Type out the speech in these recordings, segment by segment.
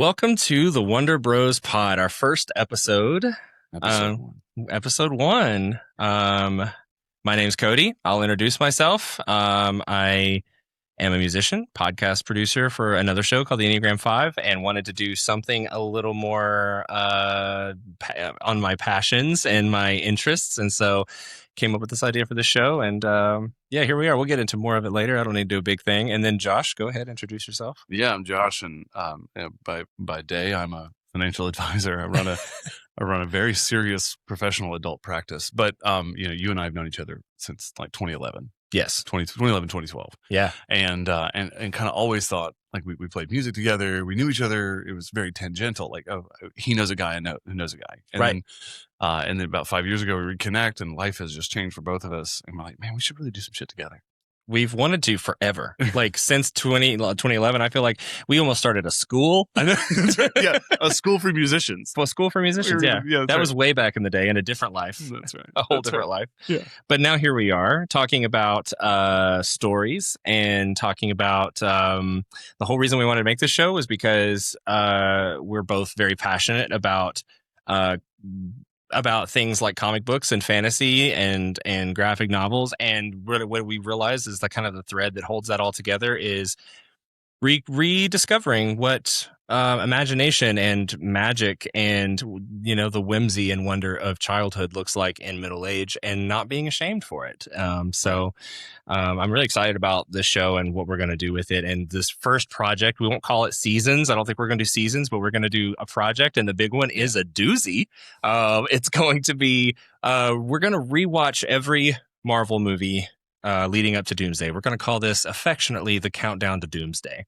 Welcome to the Wonder Bros Pod, our first episode. Episode one. My name's Cody. I'll introduce myself. I am a musician, podcast producer for another show called the Enneagram 5, and wanted to do something a little more on my passions and my interests. And so came up with this idea for the show. And here we are. We'll get into more of it later. I don't need to do a big thing. And then Josh, go ahead, introduce yourself. Yeah, I'm Josh, and by day I'm a financial advisor. I run a very serious professional adult practice. But you and I have known each other since like 2011. Yes. 2011, 2012. Yeah. And kind of always thought, like, we played music together. We knew each other. It was very tangential. Like, oh, he knows a guy who knows a guy. And right. And then about 5 years ago, we reconnect, and life has just changed for both of us. And we're like, man, we should really do some shit together. We've wanted to forever. Like since 2011, I feel like we almost started a school. I know. Yeah, a school for musicians. Well, school for musicians, yeah. That was way back in the day in a different life. That's right. A whole different life. Yeah. But now here we are talking about stories and talking about the whole reason we wanted to make this show was because we're both very passionate about things like comic books and fantasy and graphic novels. And what we realize is that kind of the thread that holds that all together is rediscovering what imagination and magic and, the whimsy and wonder of childhood looks like in middle age and not being ashamed for it. So I'm really excited about this show and what we're going to do with it. And this first project, we won't call it seasons. I don't think we're going to do seasons, but we're going to do a project. And the big one is a doozy. It's going to be, we're going to rewatch every Marvel movie leading up to Doomsday. We're going to call this affectionately the countdown to Doomsday.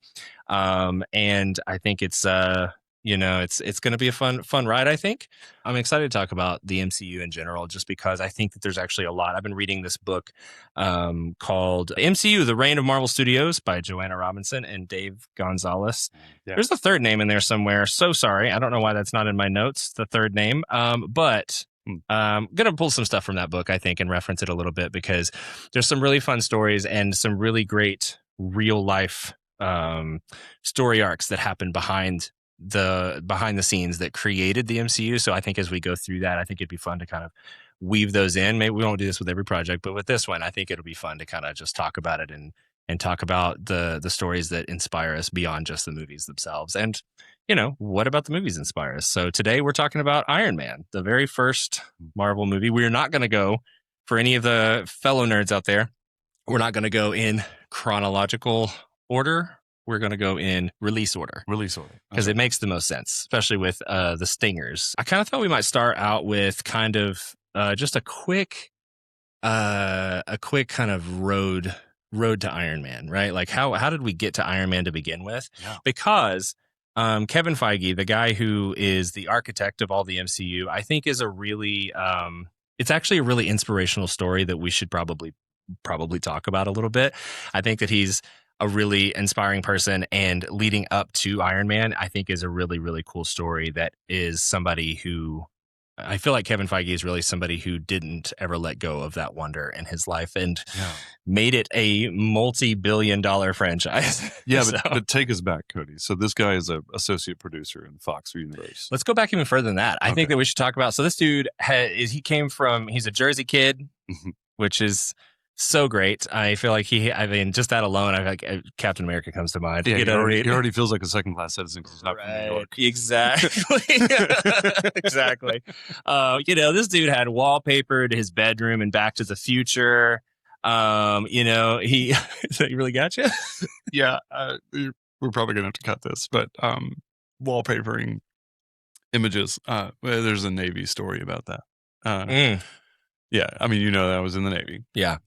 And I think it's going to be a fun ride. I think I'm excited to talk about the MCU in general, just because I think that there's actually a lot. I've been reading this book called MCU, The Reign of Marvel Studios by Joanna Robinson and Dave Gonzalez. Yeah. There's a third name in there somewhere. So sorry. I don't know why that's not in my notes, the third name. But I'm going to pull some stuff from that book, I think, and reference it a little bit because there's some really fun stories and some really great real life story arcs that happen behind the scenes that created the MCU. So I think as we go through that, I think it'd be fun to kind of weave those in. Maybe we won't do this with every project, but with this one, I think it'll be fun to kind of just talk about it and talk about the stories that inspire us beyond just the movies themselves. And what about the movies inspire us? So today we're talking about Iron Man, the very first Marvel movie. We're not going to go, for any of the fellow nerds out there, we're not going to go in chronological order. We're going to go in release order. Because it makes the most sense, especially with the stingers. I kind of thought we might start out with kind of just a quick kind of road to Iron Man, right? Like how did we get to Iron Man to begin with? Yeah. Because Kevin Feige, the guy who is the architect of all the MCU, I think is a really, it's actually a really inspirational story that we should probably talk about a little bit. I think that he's a really inspiring person, and leading up to Iron Man, I think is a really, really cool story that is somebody who, I feel like Kevin Feige is really somebody who didn't ever let go of that wonder in his life and made it a multi-billion-dollar franchise. Yeah, but take us back, Cody. So this guy is an associate producer in the Fox universe. Let's go back even further than that. I think that we should talk about, so this dude, he's a Jersey kid, which is so great. I feel like just that alone, I feel like Captain America comes to mind. Yeah, he already feels like a second-class citizen because he's not from New York. Exactly. Exactly. This dude had wallpapered his bedroom in Back to the Future. He really got you? Yeah, we're probably going to have to cut this, but wallpapering images. There's a Navy story about that. Yeah, I mean, I was in the Navy. Yeah.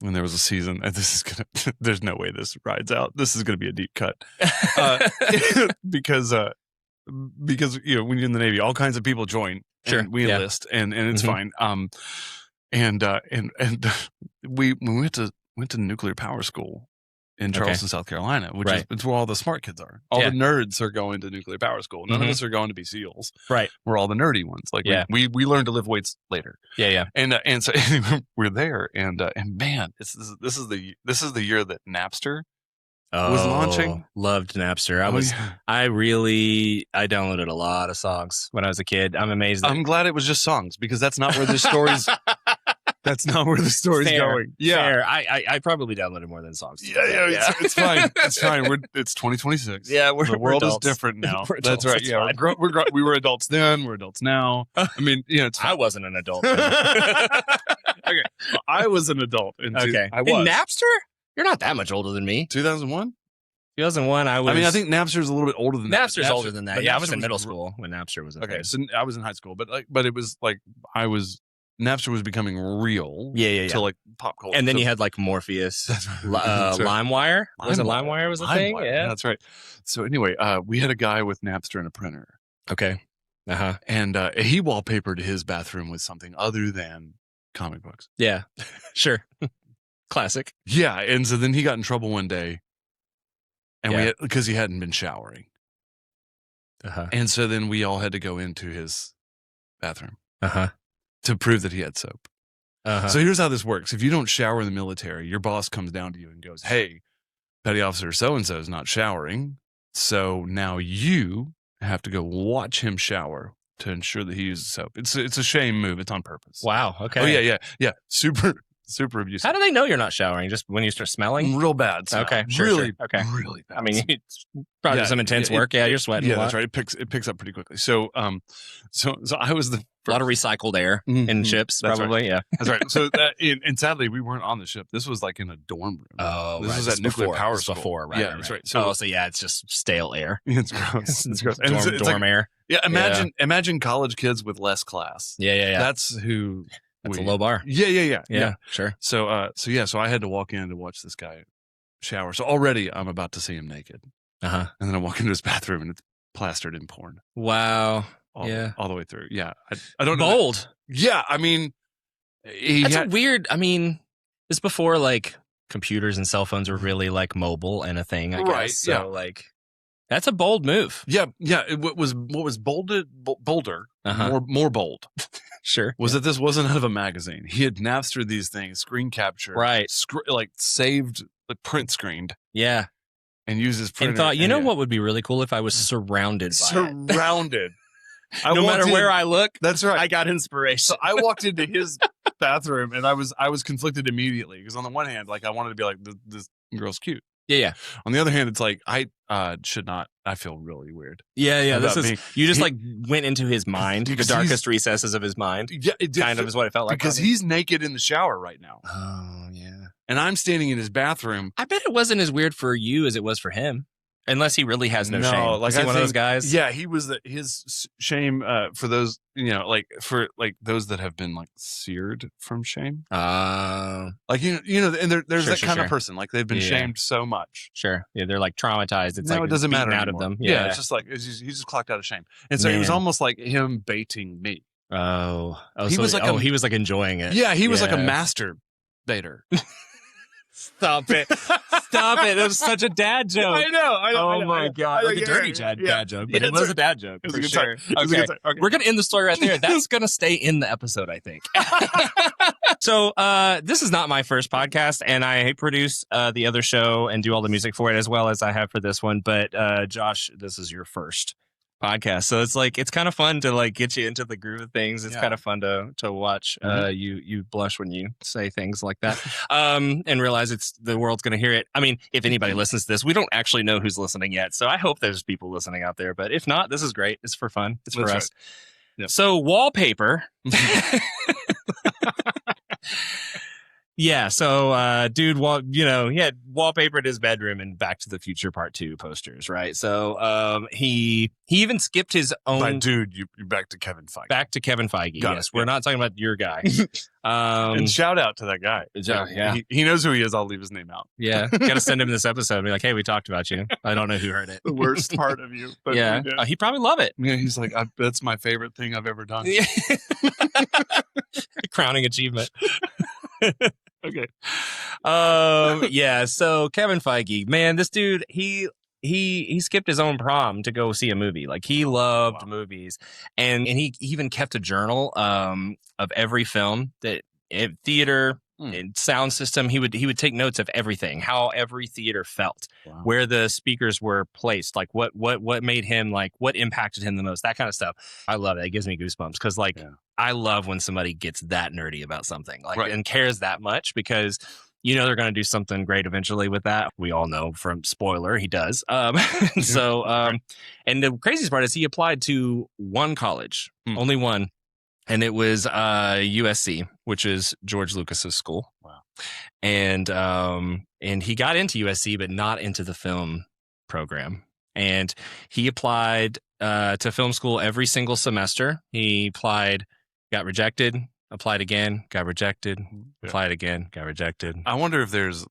When there was a season, there's no way this rides out. This is gonna be a deep cut, because when you're in the Navy, all kinds of people join. Sure, and we enlist, and it's fine. And we went to nuclear power school in Charleston, South Carolina, which is it's where all the smart kids are. All the nerds are going to nuclear power school. None of us are going to be SEALs. Right. We're all the nerdy ones. Like we learned to lift weights later. Yeah. And so we're there, and man, this is the year that Napster was launching. Loved Napster. I downloaded a lot of songs when I was a kid. I'm amazed. I'm glad it was just songs because that's not where the story's. That's not where the story's going. Yeah, fair. I probably downloaded more than songs. Yeah. It's fine. It's fine. It's 2026. Yeah, the world is different now. That's right. Yeah, we were adults then. We're adults now. I mean, I wasn't an adult. Okay, well, I was an adult. I was. In Napster? You're not that much older than me. 2001. 2001. I think Napster's a little bit older than that. Napster's older than that. Yeah, I was in middle school when Napster was. Okay, so I was in high school, but it was like Napster was becoming real. Yeah. To like pop culture. And then you had like Morpheus, LimeWire. Wasn't LimeWire was a thing? Yeah, that's right. So anyway, we had a guy with Napster and a printer. Okay. And he wallpapered his bathroom with something other than comic books. Yeah, sure. Classic. Yeah, and so then he got in trouble one day, and because he hadn't been showering. And so then we all had to go into his bathroom. To prove that he had soap. So here's how this works. If you don't shower in the military, your boss comes down to you and goes, hey, petty officer so-and-so is not showering. So now you have to go watch him shower to ensure that he uses soap. It's a shame move. It's on purpose. Wow. Okay. Oh, yeah. Super abusive. How do they know you're not showering? Just when you start smelling? Real bad smell. Okay. Really bad. I mean, it's probably some intense work. Yeah, you're sweating a lot. That's right. It picks up pretty quickly. So I was a lot of recycled air in ships, probably. Right. Yeah, that's right. So and sadly, we weren't on the ship. This was like in a dorm room. Oh, this was at nuclear power school. Before, right? Yeah, that's right. So it's just stale air. It's gross. It's gross. Dorm air. Yeah, imagine college kids with less class. Yeah. That's who. That's a low bar. Yeah, sure. So I had to walk in to watch this guy shower. So already I'm about to see him naked. And then I walk into his bathroom and it's plastered in porn. Wow. All the way through. Yeah. I don't know. Bold. Yeah. I mean, that's weird. I mean, this before like computers and cell phones were really like mobile and a thing, I guess. So like, that's a bold move. Yeah. What was bolder, more bold. Sure. Was that this wasn't out of a magazine. He had Napstered these things, screen capture, right? Like saved, like print screened. Yeah. And used his printer. And thought, you know what would be really cool if I was surrounded by it. No matter where I look, that's right. I got inspiration. So I walked into his bathroom and I was conflicted immediately because on the one hand, like I wanted to be like this girl's cute. Yeah. On the other hand, it's like I should not. I feel really weird. Yeah. You just like went into his mind, the darkest recesses of his mind. Yeah, it kind of is what it felt like. Because he's naked in the shower right now. Oh yeah. And I'm standing in his bathroom. I bet it wasn't as weird for you as it was for him. Unless he really has no shame. Like, is he one of those guys? Yeah, he was his shame for those, like for like those that have been like seared from shame. Like and there's that kind of person, like they've been shamed so much. Sure. Yeah, they're like traumatized. It's like it doesn't matter out anymore. of them. Yeah, it's just like he's just clocked out of shame. And so it was almost like him baiting me. He was like enjoying it. Yeah, he was like a master baiter. Stop it. It was such a dad joke. I know. Oh my God. Like a dirty dad joke. But it was a dad joke. For sure. Okay. We're going to end the story right there. That's going to stay in the episode, I think. So this is not my first podcast, and I produce the other show and do all the music for it as well as I have for this one. But Josh, this is your first podcast, so it's kind of fun to like get you into the groove of things. It's kind of fun to watch you blush when you say things like that and realize the world's going to hear it. I mean, if anybody listens to this, we don't actually know who's listening yet, so I hope there's people listening out there, but if not, this is great. It's for fun. It's for us. Yep. So wallpaper. Yeah, so dude, he had wallpapered his bedroom in Back to the Future Part 2 posters, right? So he even skipped his own. By dude, you're back to Kevin Feige. Back to Kevin Feige. Yes, we're not talking about your guy. And shout out to that guy. Yeah, he knows who he is. I'll leave his name out. Yeah, got to send him this episode and be like, hey, we talked about you. I don't know who heard it. The worst part of you. But yeah, he'd probably love it. Yeah, he's like, that's my favorite thing I've ever done. Crowning achievement. Okay. Yeah, so Kevin Feige, man, this dude, he skipped his own prom to go see a movie. Like, he loved movies, and he even kept a journal of every film that theater, sound system. He would take notes of everything, how every theater felt, where the speakers were placed, like what made him, like what impacted him the most, that kind of stuff. I love it. It gives me goosebumps because I love when somebody gets that nerdy about something, like and cares that much, because they're going to do something great eventually with that. We all know from spoiler, he does. And the craziest part is he applied to one college, only one. And it was USC, which is George Lucas's school. Wow. And he got into USC, but not into the film program. And he applied to film school every single semester. He applied, got rejected, applied again, got rejected, applied again, got rejected. I wonder if there's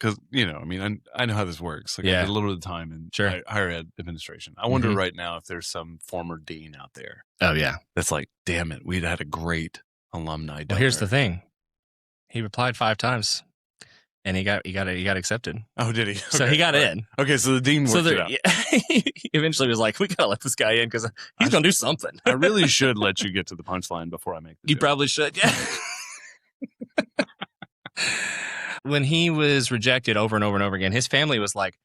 because, I know how this works. Like I did a little bit of time in higher ed administration. I wonder right now if there's some former dean out there. Oh, yeah. That's like, damn it, we'd had a great alumni. Well, here's the thing. He applied 5 times. And he got accepted. Oh, did he? Okay. So he got in. Okay, so the dean worked it out. He eventually was like, we gotta let this guy in because he's gonna do something. I really should let you get to the punchline before I make the joke. Probably should, yeah. When he was rejected over and over and over again, his family was like,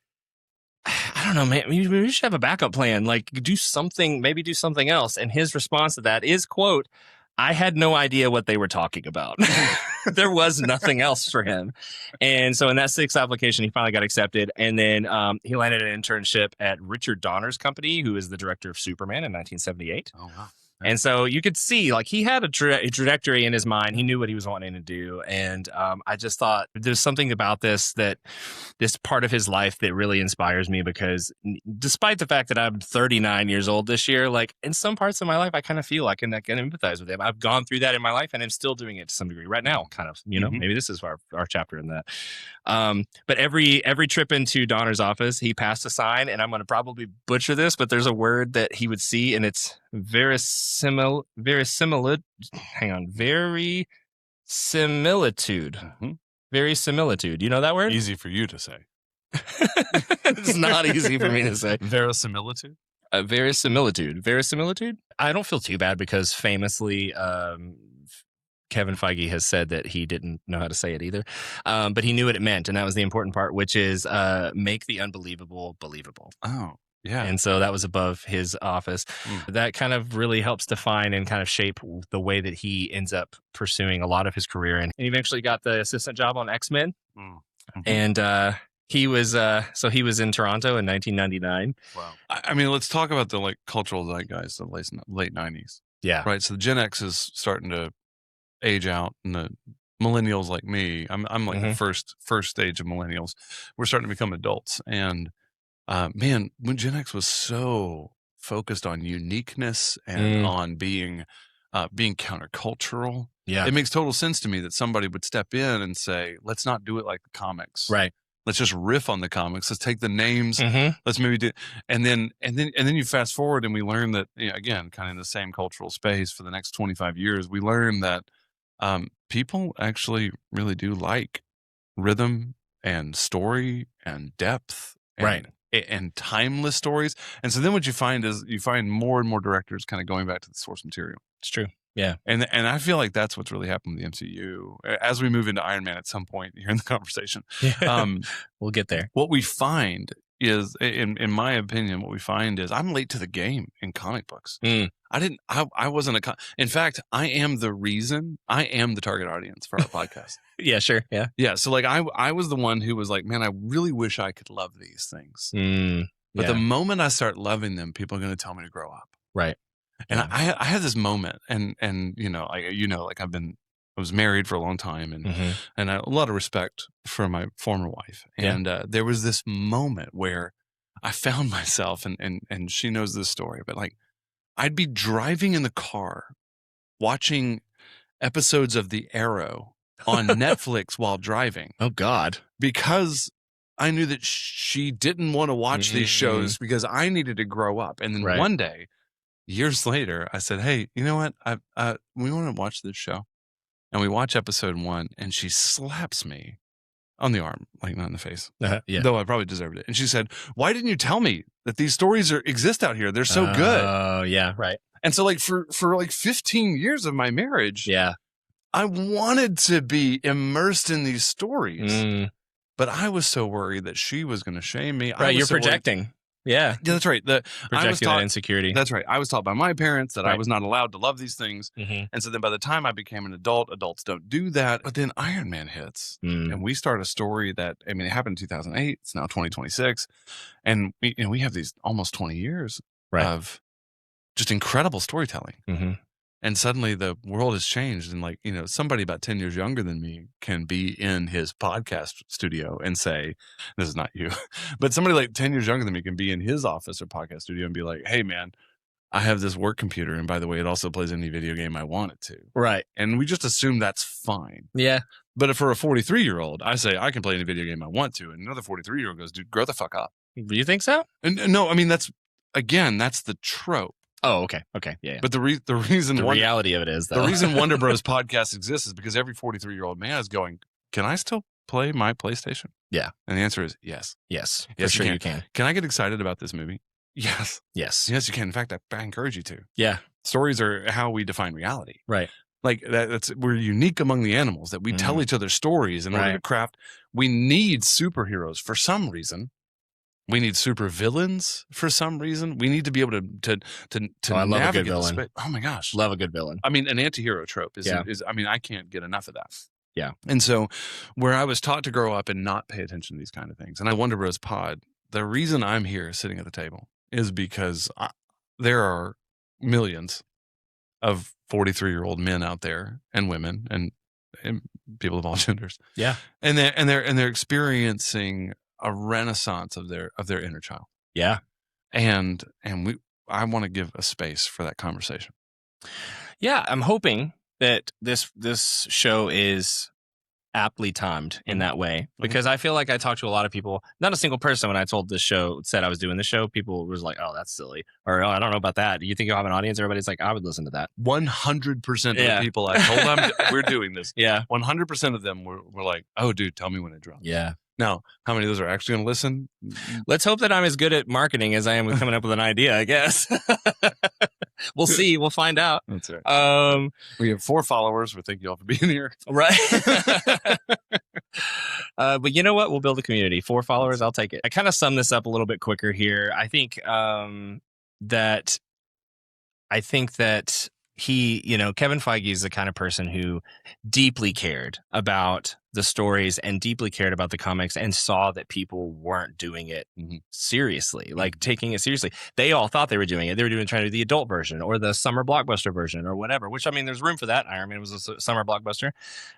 I don't know, man, we should have a backup plan. Like, do something, maybe do something else. And his response to that is, quote, I had no idea what they were talking about. There was nothing else for him. And so in that 6th application, he finally got accepted. And then he landed an internship at Richard Donner's company, who is the director of Superman in 1978. Oh, wow. And so you could see, like, he had a trajectory in his mind. He knew what he was wanting to do. And I just thought there's something about this part of his life that really inspires me, because despite the fact that I'm 39 years old this year, like, in some parts of my life, I kind of feel like I can empathize with him. I've gone through that in my life, and I'm still doing it to some degree right now, kind of, maybe this is our chapter in that. But every trip into Donner's office, he passed a sign, and I'm going to probably butcher this, but there's a word that he would see, and it's verisimilitude. Verisimilitude. You know that word? Easy for you to say. It's not easy for me to say. Verisimilitude? Verisimilitude? I don't feel too bad, because famously, Kevin Feige has said that he didn't know how to say it either. But he knew what it meant, and that was the important part, which is make the unbelievable believable. Oh. Yeah. And so that was above his office. That kind of really helps define and kind of shape the way that he ends up pursuing a lot of his career. And he eventually got the assistant job on X-Men. And he was in Toronto in 1999. Wow. I mean, let's talk about the cultural zeitgeist of the late 90s. Yeah. Right. So the Gen X is starting to age out, and the millennials like me, I'm like the first stage of millennials. We're starting to become adults. And man, when Gen X was so focused on uniqueness and on being countercultural, it makes total sense to me that somebody would step in and say, let's not do it like the comics. Right. Let's just riff on the comics. Let's take the names. Let's maybe do, and then you fast forward, and we learn that, again, kind of in the same cultural space for the next 25 years, we learn that people actually really do like rhythm and story and depth. And timeless stories. And so then what you find is more and more directors kind of going back to the source material. It's true. Yeah. And I feel like that's what's really happened with the MCU. As we move into Iron Man at some point here in the conversation, we'll get there. What we find is, in my opinion, what we find is I'm late to the game in comic books. I wasn't in fact, I am the target audience for our podcast. Yeah, sure. Yeah. Yeah. So I was the one who was like, man, I really wish I could love these things. But the moment I start loving them, people are going to tell me to grow up. Right. And I had this moment, and I was married for a long time, and I had a lot of respect for my former wife. And there was this moment where I found myself, and she knows this story, but I'd be driving in the car watching episodes of The Arrow on Netflix while driving. Oh, God. Because I knew that she didn't want to watch these shows because I needed to grow up. And then one day, years later, I said, hey, you know what? We want to watch this show. And we watch episode 1, and she slaps me on the arm, not in the face, though I probably deserved it. And she said, why didn't you tell me that these stories exist out here? They're so good. Oh, yeah, right. And so for 15 years of my marriage, I wanted to be immersed in these stories, but I was so worried that she was going to shame me. Right, you're projecting. Yeah, that's right. Projecting that insecurity. That's right. I was taught by my parents that I was not allowed to love these things. And so then by the time I became an adult, adults don't do that. But then Iron Man hits and we start a story that, I mean, it happened in 2008. It's now 2026. And we have these almost 20 years of just incredible storytelling. And suddenly the world has changed. And like, somebody about 10 years younger than me can be in his podcast studio and say, this is not you, but somebody like 10 years younger than me can be in his office or podcast studio and be like, hey man, I have this work computer. And by the way, it also plays any video game I want it to. Right. And we just assume that's fine. Yeah. But if for a 43-year-old, I say I can play any video game I want to. And another 43-year-old goes, dude, grow the fuck up. Do you think so? And no, I mean, that's the trope. Oh, okay. Yeah. But the reason the reality of it is, though, the reason Wonder Bros podcast exists is because every 43-year-old man is going, can I still play my PlayStation? Yeah. And the answer is yes. Yes, for sure you can. Can I get excited about this movie? Yes. Yes, you can. In fact, I encourage you to. Yeah. Stories are how we define reality. Right. Like we're unique among the animals, that we tell each other stories in order to craft. We need superheroes for some reason. We need super villains for some reason. We need to be able to I love navigate a good villain. the space. Oh my gosh. Love a good villain. I mean, an anti-hero trope is I mean, I can't get enough of that. Yeah. And so where I was taught to grow up and not pay attention to these kind of things, and I Wonder Bros pod, the reason I'm here sitting at the table is because there are millions of 43-year-old men out there and women and people of all genders. Yeah. And they're experiencing a renaissance of their inner child. Yeah. And I want to give a space for that conversation. Yeah, I'm hoping that this show is aptly timed in that way, because I feel like I talked to a lot of people. Not a single person when I told this show said I was doing the show. People was like, "Oh, that's silly," or "Oh, I don't know about that." Do you think you'll have an audience? Everybody's like, "I would listen to that." 100% of the people I told them we're doing this. Yeah, 100% of them were like, "Oh, dude, tell me when it drops." Yeah. Now, how many of those are actually going to listen? Let's hope that I'm as good at marketing as I am with coming up with an idea, I guess. We'll see. We'll find out. That's right. We have 4 followers. We thank you all for being here. Right. But you know what? We'll build a community. 4 followers. I'll take it. I kind of sum this up a little bit quicker here. I think that Kevin Feige is the kind of person who deeply cared about the stories and deeply cared about the comics and saw that people weren't doing it seriously, like taking it seriously. They all thought they were doing it. They were trying to do the adult version or the summer blockbuster version or whatever, which, I mean, there's room for that. Iron Man was a summer blockbuster,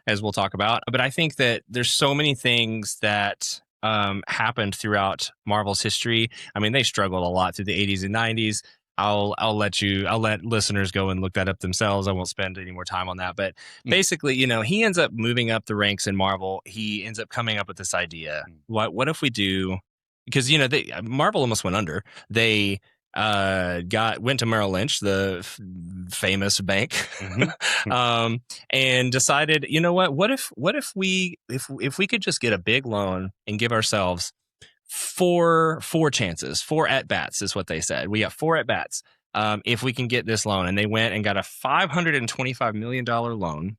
as we'll talk about. But I think that there's so many things that happened throughout Marvel's history. I mean, they struggled a lot through the 80s and 90s. I'll let listeners go and look that up themselves. I won't spend any more time on that. But basically, he ends up moving up the ranks in Marvel. He ends up coming up with this idea. What if we do? Because Marvel almost went under. They went to Merrill Lynch, the famous bank, and decided, you know what if we could just get a big loan and give ourselves four chances, 4 at-bats is what they said. We got 4 at-bats if we can get this loan. And they went and got a $525 million loan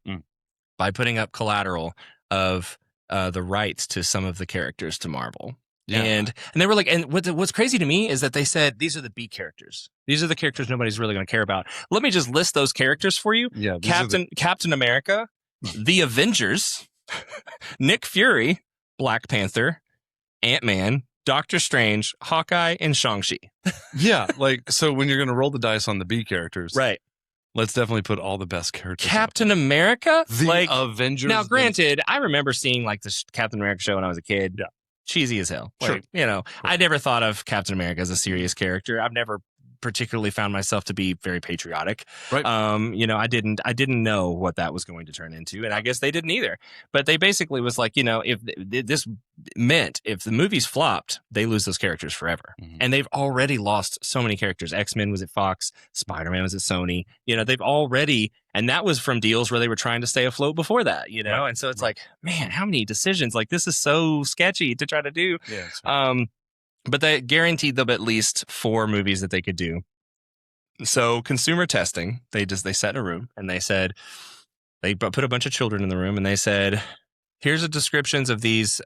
by putting up collateral of the rights to some of the characters to Marvel. Yeah. And they were like, and what's crazy to me is that they said, these are the B characters. These are the characters nobody's really going to care about. Let me just list those characters for you. Yeah, Captain America, the Avengers, Nick Fury, Black Panther, Ant-Man, Doctor Strange, Hawkeye, and Shang-Chi. Yeah, so when you're going to roll the dice on the B characters, right? Let's definitely put all the best characters. Captain America, the Avengers. Now, granted, I remember seeing the Captain America show when I was a kid. Yeah, cheesy as hell. Sure. I never thought of Captain America as a serious character. I've never particularly found myself to be very patriotic. Right. I didn't know what that was going to turn into, and I guess they didn't either. But they basically was like, if this meant if the movies flopped, they lose those characters forever. And they've already lost so many characters. X-Men was at Fox, Spider-Man was at Sony. They've already, and that was from deals where they were trying to stay afloat before that, Right. And so it's like, man, how many decisions? This is so sketchy to try to do. Yeah. But they guaranteed them at least 4 movies that they could do. So consumer testing, they sat in a room and they said, They put a bunch of children in the room and they said, here's the descriptions of these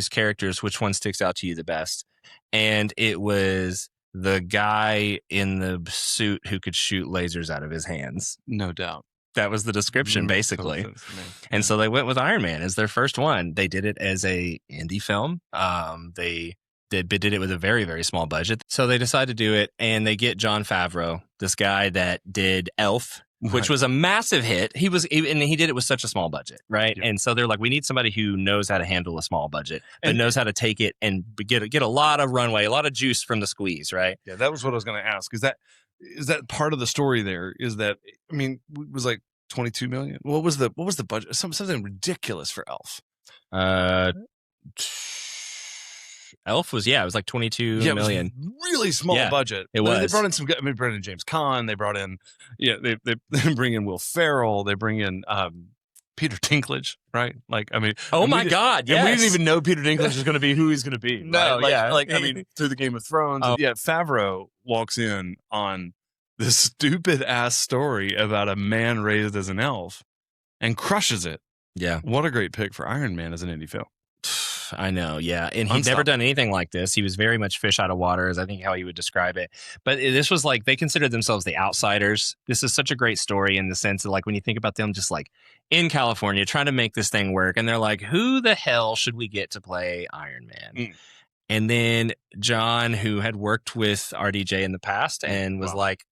characters. Which one sticks out to you the best? And it was the guy in the suit who could shoot lasers out of his hands. No doubt. That was the description, basically. And so they went with Iron Man as their first one. They did it as a indie film. They did it with a very, very small budget. So they decided to do it, and they get Jon Favreau, this guy that did Elf, which was a massive hit. He did it with such a small budget, right? Yeah. And so they're like, we need somebody who knows how to handle a small budget, but knows how to take it and get a lot of runway, a lot of juice from the squeeze, right? Yeah, that was what I was going to ask. Is that part of the story there? Is that, I mean, it was like 22 million. What was the budget? Something ridiculous for Elf. Elf was, it was like 22 million. It was really small budget. It was. They brought in they brought in James Caan. They brought in, they bring in Will Ferrell. They bring in Peter Dinklage, right? Like, I mean, oh my God, yes. And we didn't even know Peter Dinklage was going to be who he's going to be. No, right? I mean, through the Game of Thrones. Oh. Yeah, Favreau walks in on this stupid ass story about a man raised as an elf and crushes it. Yeah. What a great pick for Iron Man as an indie film. I know, yeah. And he'd never done anything like this. He was very much fish out of water, is I think how he would describe it. But this was like, they considered themselves the outsiders. This is such a great story in the sense of, like, when you think about them just like in California trying to make this thing work, and they're like, who the hell should we get to play Iron Man? And then John, who had worked with RDJ in the past and was like,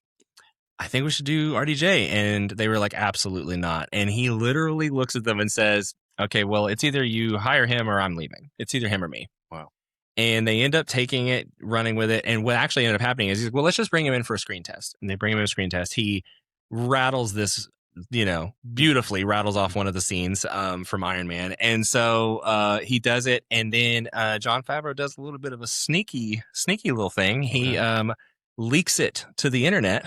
I think we should do RDJ. And they were like, absolutely not. And he literally looks at them and says, okay, well, it's either you hire him or I'm leaving. It's either him or me. Wow. And they end up taking it, running with it. And what actually ended up happening is he's like, well, let's just bring him in for a screen test. And they bring him in a screen test. He rattles this, beautifully rattles off one of the scenes from Iron Man. And so he does it. And then Jon Favreau does a little bit of a sneaky little thing. He leaks it to the internet.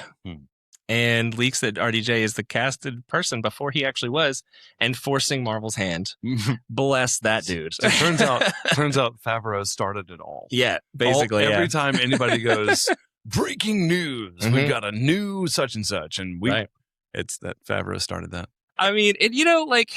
And leaks that RDJ is the casted person before he actually was, and forcing Marvel's hand. Bless that dude. So it turns out Favreau started it all. Yeah, basically. Every time anybody goes, breaking news, we've got a new such and such, and it's that Favreau started that. I mean, like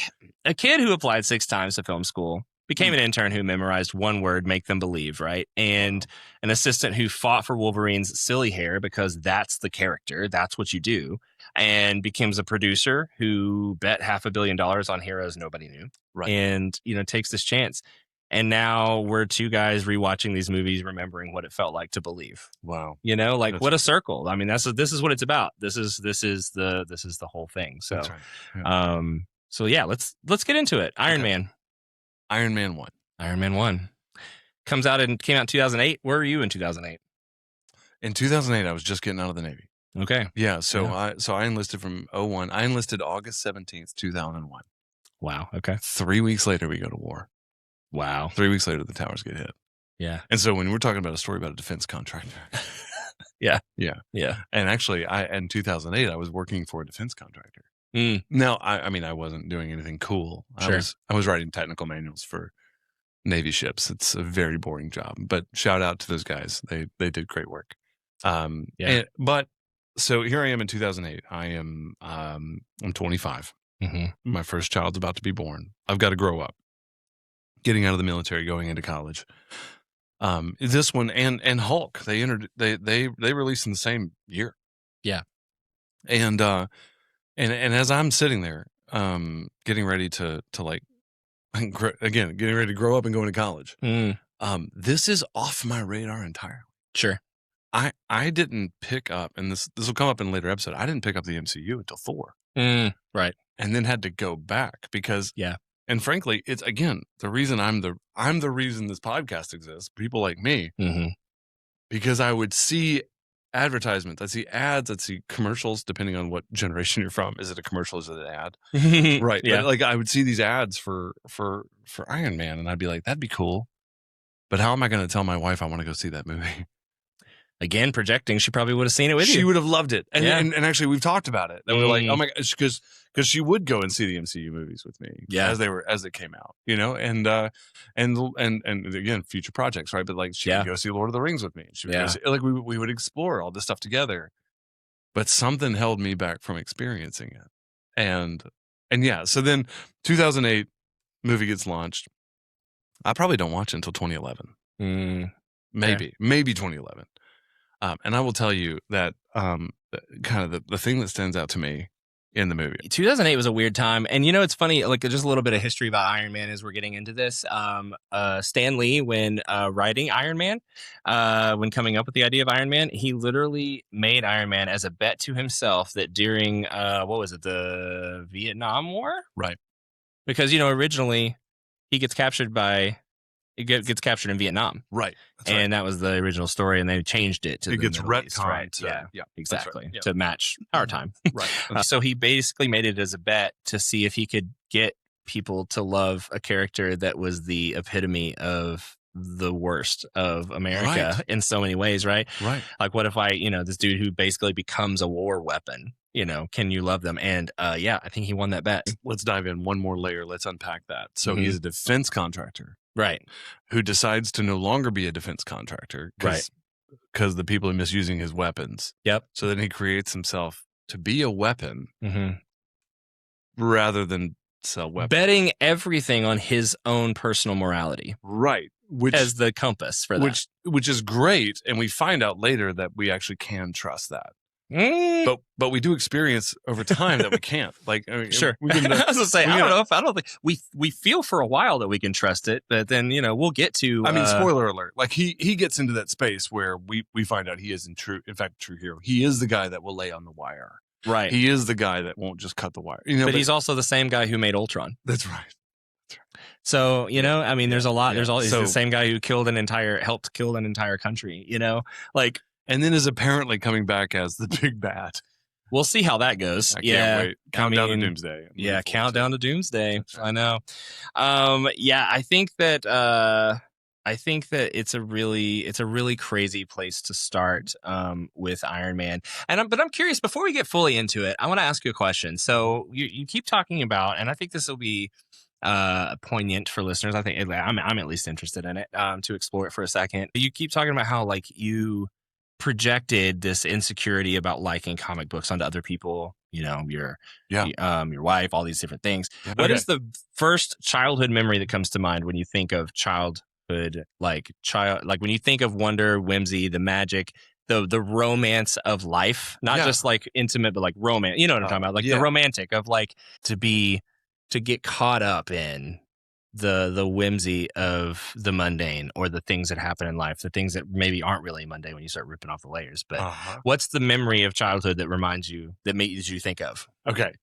a kid who applied 6 times to film school became an intern who memorized one word, make them believe, right? And an assistant who fought for Wolverine's silly hair because that's the character, that's what you do, and becomes a producer who bet $500 million on heroes nobody knew, right? And takes this chance. And now we're 2 guys rewatching these movies, remembering what it felt like to believe. Wow, like that's what a circle. I mean, this is what it's about. This is the whole thing. So, that's right. Yeah. Let's get into it. Iron Man 1. Iron Man 1 came out in 2008. Where were you in 2008? In 2008, I was just getting out of the Navy. Okay. Yeah. So I enlisted from 01. I enlisted August 17th, 2001. Wow. Okay. 3 weeks later, we go to war. Wow. 3 weeks later, the towers get hit. Yeah. And so when we're talking about a story about a defense contractor. Yeah. And actually, in 2008, I was working for a defense contractor. No, I mean, I wasn't doing anything cool. Sure. I was writing technical manuals for Navy ships. It's a very boring job, but shout out to those guys. They did great work. But so here I am in 2008. I'm 25. My first child's about to be born. I've got to grow up. Getting out of the military, going into college. This one and Hulk, they released in the same year. Yeah. And as I'm sitting there, getting ready to like, getting ready to grow up and go into college, this is off my radar entirely. Sure. I didn't pick up, and this will come up in a later episode, I didn't pick up the MCU until Thor. Right. And then had to go back because, and frankly, it's, again, the reason I'm the reason this podcast exists, people like me, because I would see advertisements, I'd see ads, I'd see commercials, depending on what generation you're from. Is it a commercial? Is it an ad? Right. Yeah. But, like, I would see these ads for Iron Man, and I'd be like, that'd be cool. But how am I going to tell my wife I want to go see that movie? Again, projecting, she probably would have seen it with you. She would have loved it. And actually, we've talked about it. That we're like, oh my gosh, because she would go and see the MCU movies with me as they came out, and again, future projects, right? But like, she would go see Lord of the Rings with me. She would go see, like, we would explore all this stuff together. But something held me back from experiencing it. And yeah, so then 2008 movie gets launched. I probably don't watch it until 2011. Maybe 2011. And I will tell you that kind of the thing that stands out to me in the movie. 2008 was a weird time. And it's funny, like just a little bit of history about Iron Man as we're getting into this. Stan Lee, when writing Iron Man, when coming up with the idea of Iron Man, he literally made Iron Man as a bet to himself that during, the Vietnam War? Right. Because, originally he gets captured in Vietnam. Right. And that was the original story, and they changed it to it gets retconned. Right? Yeah, exactly. Right. Yeah. To match our time. Right. So he basically made it as a bet to see if he could get people to love a character that was the epitome of the worst of America in so many ways, right? Right. Like, what if this dude who basically becomes a war weapon, can you love them? And I think he won that bet. Let's dive in one more layer. Let's unpack that. So he's a defense contractor. Right. Who decides to no longer be a defense contractor. Right. Because the people are misusing his weapons. Yep. So then he creates himself to be a weapon rather than sell weapons. Betting everything on his own personal morality. Right. As the compass for that. Which is great. And we find out later that we actually can trust that. But we do experience over time that we can't. Like, I mean, sure. I was gonna say, I don't think we feel for a while that we can trust it, but then we'll get to. I mean, spoiler alert! Like he gets into that space where we find out he is in fact, a true hero. He is the guy that will lay on the wire. Right. He is the guy that won't just cut the wire. But he's also the same guy who made Ultron. That's right. So I mean, there's a lot. There's all. He's the same guy who helped kill an entire country. Like. And then is apparently coming back as the big bad. We'll see how that goes. I can't wait. Countdown to Doomsday. Yeah, countdown to Doomsday. Right. I know. I think that it's a really crazy place to start with Iron Man. But I'm curious, before we get fully into it, I want to ask you a question. So you keep talking about, and I think this will be poignant for listeners. I think I'm at least interested in it to explore it for a second. You keep talking about how like you projected this insecurity about liking comic books onto other people, your wife, all these different things. Yeah, what is the first childhood memory that comes to mind when you think of childhood, like when you think of wonder, whimsy, the magic, the romance of life, not just like intimate, but like romance, you know what I'm talking about? Like the romantic of like to get caught up in the whimsy of the mundane, or the things that happen in life, the things that maybe aren't really mundane when you start ripping off the layers. But what's the memory of childhood that made you think of? Okay.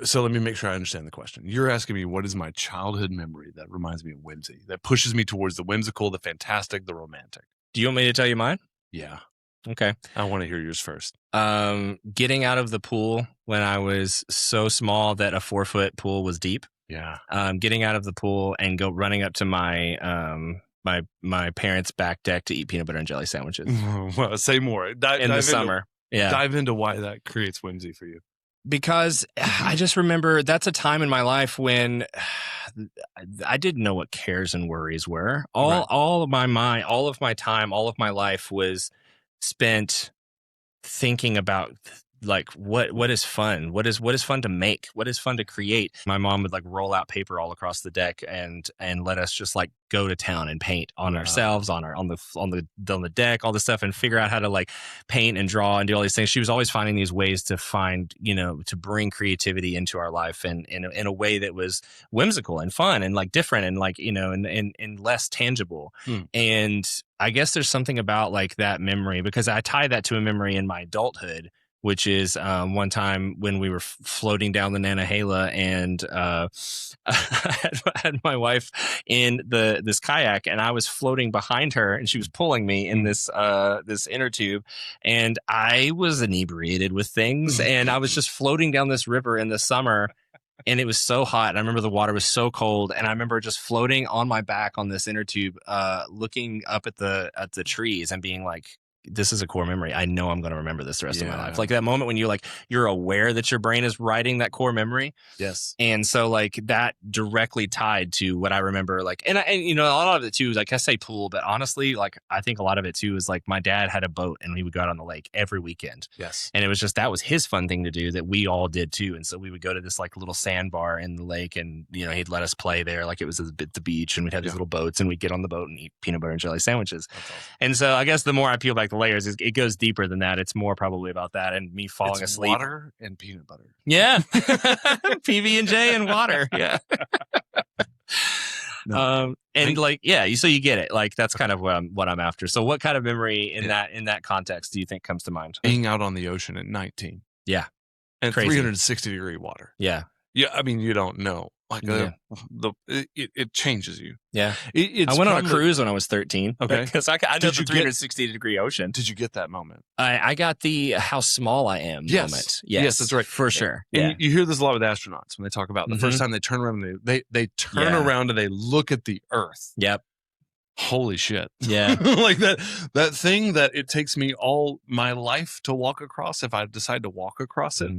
So let me make sure I understand the question. You're asking me, what is my childhood memory that reminds me of whimsy, that pushes me towards the whimsical, the fantastic, the romantic? Do you want me to tell you mine? Yeah. Okay. I want to hear yours first. Getting out of the pool when I was so small that a 4-foot pool was deep. Yeah. Getting out of the pool and running up to my my parents' back deck to eat peanut butter and jelly sandwiches. Well, say more. In the summer. Dive into why that creates whimsy for you. Because I just remember that's a time in my life when I didn't know what cares and worries were. All of my mind, all of my time, all of my life was spent thinking about like what is fun, what is fun to make, what is fun to create. My mom would like roll out paper all across the deck and let us just like go to town and paint on ourselves, on the deck, all this stuff, and figure out how to like paint and draw and do all these things. She was always finding these ways to find, to bring creativity into our life, and in a way that was whimsical and fun and like different and like and less tangible. And I guess there's something about like that memory, because I tie that to a memory in my adulthood, which is one time when we were floating down the Nantahala, and I had my wife in this kayak, and I was floating behind her, and she was pulling me in this inner tube, and I was inebriated with things, and I was just floating down this river in the summer. And it was so hot. And I remember the water was so cold. And I remember just floating on my back on this inner tube, looking up at the trees and being like, this is a core memory. I know I'm going to remember this the rest of my life. Like that moment when you're aware that your brain is writing that core memory. Yes. And so like that directly tied to what I remember, like, and you know, a lot of it too, like I say pool, but honestly, like I think a lot of it too is like my dad had a boat and we would go out on the lake every weekend. Yes. And it was just, that was his fun thing to do that we all did too. And so we would go to this like little sandbar in the lake and, you know, he'd let us play there like it was the beach, and we'd have these little boats and we'd get on the boat and eat peanut butter and jelly sandwiches. That's awesome. And so I guess the more I peel back the layers, it goes deeper than that. It's more probably about that and me falling asleep. Water and peanut butter. Yeah. PB&J and water. Yeah. So you get it. Like that's kind of what I'm after. So what kind of memory in that context do you think comes to mind? Being out on the ocean at 19. Yeah. And 360-degree water. Yeah. Yeah, I mean, you don't know. Like it changes you. Yeah, I went on a cruise when I was 13. Okay, because I know the 360-degree ocean. Did you get that moment? I got the how small I am moment. Yes, that's right, for sure. And you hear this a lot with astronauts when they talk about the first time they turn around. They turn around and they look at the Earth. Yep. Holy shit. Yeah. Like that thing that it takes me all my life to walk across. If I decide to walk across it,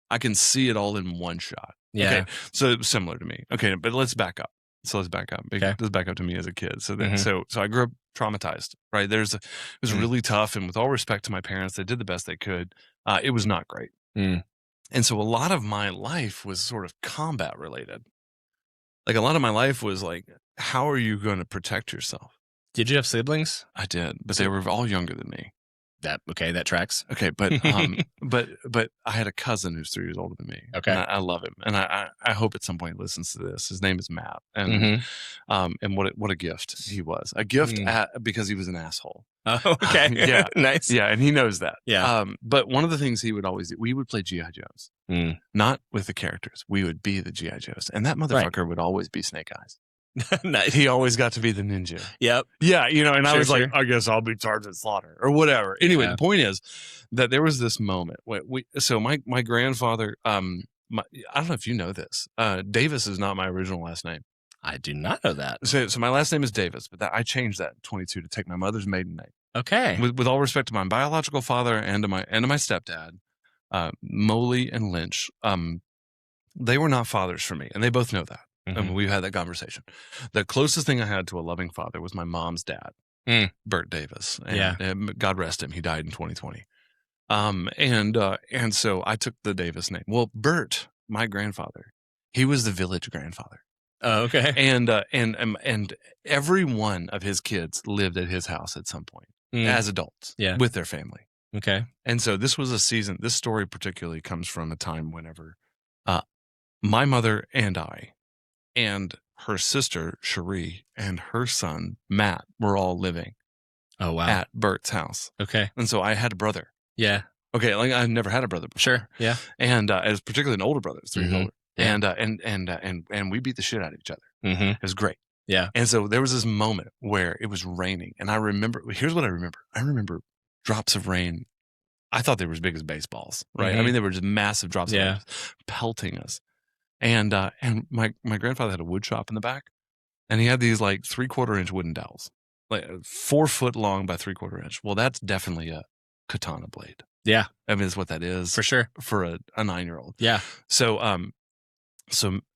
I can see it all in one shot. Yeah. Okay. So it was similar to me. Okay, but let's back up. Okay. Let's back up to me as a kid. So then, so I grew up traumatized, right? It was really tough. And with all respect to my parents, they did the best they could. It was not great. And so a lot of my life was sort of combat related. Like a lot of my life was like, how are you going to protect yourself? Did you have siblings? I did, but they were all younger than me. That tracks. Okay, but but I had a cousin who's 3 years older than me. Okay, and I love him, and I hope at some point he listens to this. His name is Matt, and what a gift he was. A gift because he was an asshole. Oh, okay, yeah, nice. Yeah, and he knows that. Yeah. But one of the things he would always do, we would play G.I. Joes, not with the characters. We would be the G.I. Joes, and that motherfucker would always be Snake Eyes. Nice. He always got to be the ninja. Yep. Yeah, you know, and I was like, I guess I'll be charged with slaughter or whatever. Anyway, the point is that there was this moment where my grandfather, I don't know if you know this, Davis is not my original last name. I do not know that. So my last name is Davis, but I changed that at 22 to take my mother's maiden name. Okay. With all respect to my biological father and to my stepdad, Moley and Lynch, they were not fathers for me, and they both know that. And we've had that conversation. The closest thing I had to a loving father was my mom's dad, Bert Davis. And God rest him. He died in 2020. And so I took the Davis name. Well, Bert, my grandfather, he was the village grandfather. Oh, okay. And every one of his kids lived at his house at some point as adults with their family. Okay. And so this was a season. This story particularly comes from a time whenever my mother and I and her sister, Cherie, and her son, Matt, were all living at Bert's house. Okay. And so I had a brother. Yeah. Okay, like I've never had a brother before. Sure. Yeah. And it was particularly an older brother, 3 years older. Yeah. And we beat the shit out of each other. It was great. Yeah. And so there was this moment where it was raining. And I remember, here's what I remember. I remember drops of rain. I thought they were as big as baseballs, right? I mean, they were just massive drops of rain pelting us. And my grandfather had a wood shop in the back, and he had these like 3/4 inch wooden dowels, like 4 foot long by 3/4 inch. Well, that's definitely a katana blade. Yeah. I mean, it's what that is for sure for a 9-year-old. Yeah. So,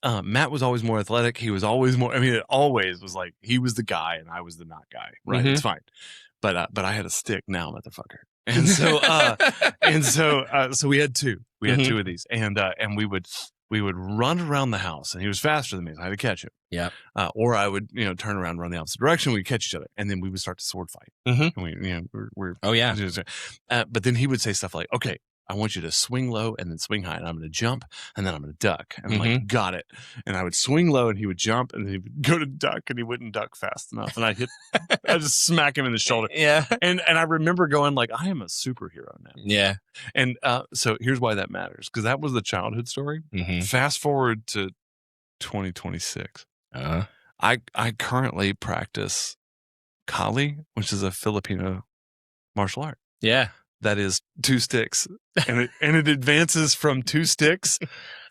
Matt was always more athletic. He was always more, I mean, it always was like, he was the guy and I was the not guy, right? It's fine. But I had a stick now, motherfucker. And so, so we had two of these and we would run around the house, and he was faster than me, so I had to catch him. Yeah. Or I would, turn around, run the opposite direction. We'd catch each other, and then we would start to sword fight. And we're oh yeah. But then he would say stuff like, "Okay, I want you to swing low and then swing high, and I'm going to jump and then I'm going to duck." And I'm like, "Got it." And I would swing low, and he would jump, and then he would go to duck, and he wouldn't duck fast enough, and I just smack him in the shoulder. Yeah. And I remember going like, I am a superhero now. Yeah. And so here's why that matters, because that was the childhood story. Fast forward to 2026. I currently practice Kali, which is a Filipino martial art. Yeah. That is 2 sticks, and it advances from 2 sticks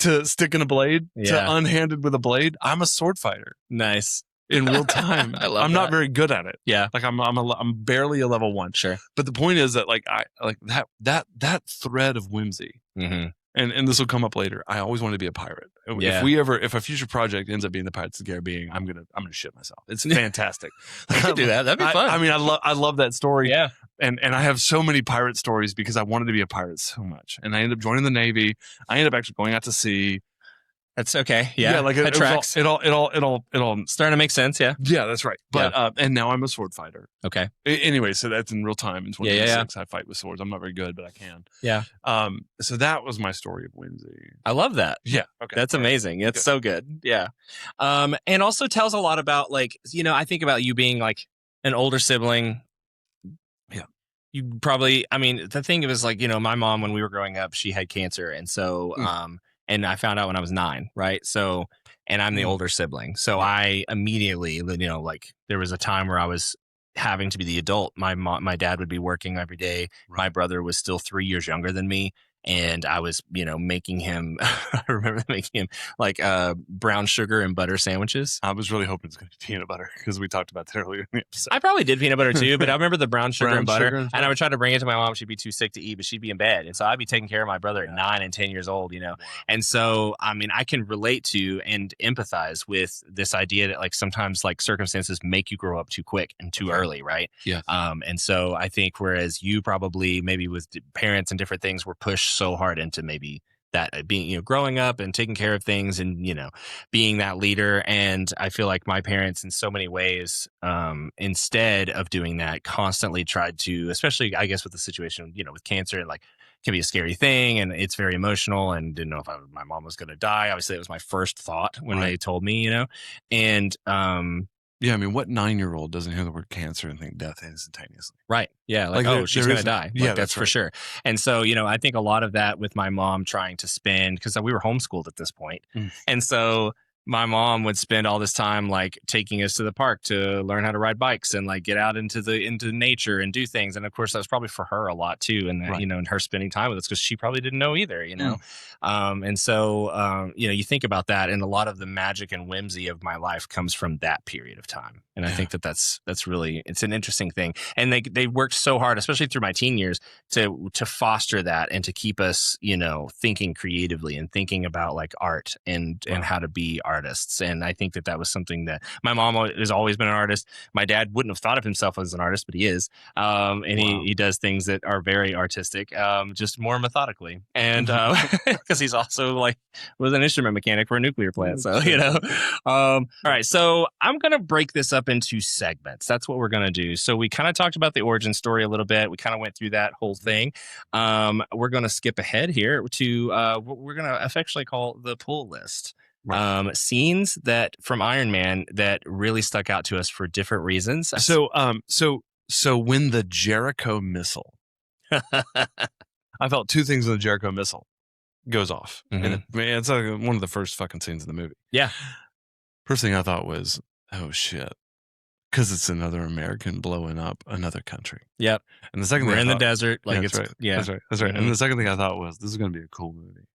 to sticking a blade to unhanded with a blade. I'm a sword fighter. Nice. in real time. I'm not very good at it. Yeah. Like I'm barely a level 1. Sure. But the point is that like I like that thread of whimsy. Mm-hmm. And this will come up later. I always wanted to be a pirate. Yeah. If a future project ends up being the Pirates of the Caribbean, I'm gonna shit myself. It's fantastic. I could do that. That'd be fun. I mean, I love that story. Yeah. And I have so many pirate stories because I wanted to be a pirate so much. And I ended up joining the Navy. I ended up actually going out to sea. That's okay. Yeah, like that tracks. It all starting to make sense. Yeah, yeah, that's right. But and now I'm a sword fighter. Okay. Anyway, so that's in real time. In 2026, yeah. I fight with swords. I'm not very good, but I can. Yeah. So that was my story of whimsy. I love that. Yeah. Okay. That's amazing. It's so good. Yeah. And also tells a lot about like I think about you being like an older sibling. Yeah. You probably. I mean, the thing is like my mom when we were growing up, she had cancer, and so and I found out when I was 9, right? So, and I'm the older sibling. So I immediately, like there was a time where I was having to be the adult. My dad would be working every day. Right. My brother was still 3 years younger than me. And I was, making him, I remember making him like brown sugar and butter sandwiches. I was really hoping it's going to be peanut butter because we talked about that earlier in the episode. I probably did peanut butter too, but I remember the brown sugar and butter. And I would try to bring it to my mom. She'd be too sick to eat, but she'd be in bed. And so I'd be taking care of my brother at 9 and 10 years old, Wow. And so, I mean, I can relate to and empathize with this idea that like sometimes like circumstances make you grow up too quick and too early, right? Yeah. And so I think whereas you probably maybe with parents and different things were pushed so hard into maybe that being, growing up and taking care of things and, being that leader. And I feel like my parents in so many ways, instead of doing that, constantly tried to, especially I guess with the situation, with cancer and like can be a scary thing and it's very emotional and didn't know if my mom was going to die. Obviously it was my first thought when they told me, and, yeah, I mean, what 9-year-old doesn't hear the word cancer and think death instantaneously? Right. Yeah. Like she's going to die. Yeah, that's for sure. And so, I think a lot of that with my mom trying to spend, because we were homeschooled at this point. And so my mom would spend all this time like taking us to the park to learn how to ride bikes and like get out into nature and do things. And of course, that was probably for her a lot too. And and her spending time with us because she probably didn't know either, And so, you think about that, and a lot of the magic and whimsy of my life comes from that period of time. And I think that's really, it's an interesting thing. And they worked so hard, especially through my teen years, to foster that and to keep us, thinking creatively and thinking about like art and how to be artists. And I think that was something that my mom has always been an artist. My dad wouldn't have thought of himself as an artist, but he is. And he does things that are very artistic, just more methodically. And because he's also like was an instrument mechanic for a nuclear plant. So, all right. So I'm going to break this up into segments. That's what we're going to do. So we kind of talked about the origin story a little bit. We kind of went through that whole thing. We're going to skip ahead here to what we're going to affectionately call the pull list. Right. Scenes that from Iron Man that really stuck out to us for different reasons. So when the Jericho missile, I felt two things when the Jericho missile goes off. And it's like one of the first fucking scenes in the movie. Yeah. First thing I thought was, oh shit. Because it's another American blowing up another country. Yep. And the second thing we're in the desert. Like that's right. That's right. And the second thing I thought was, this is going to be a cool movie.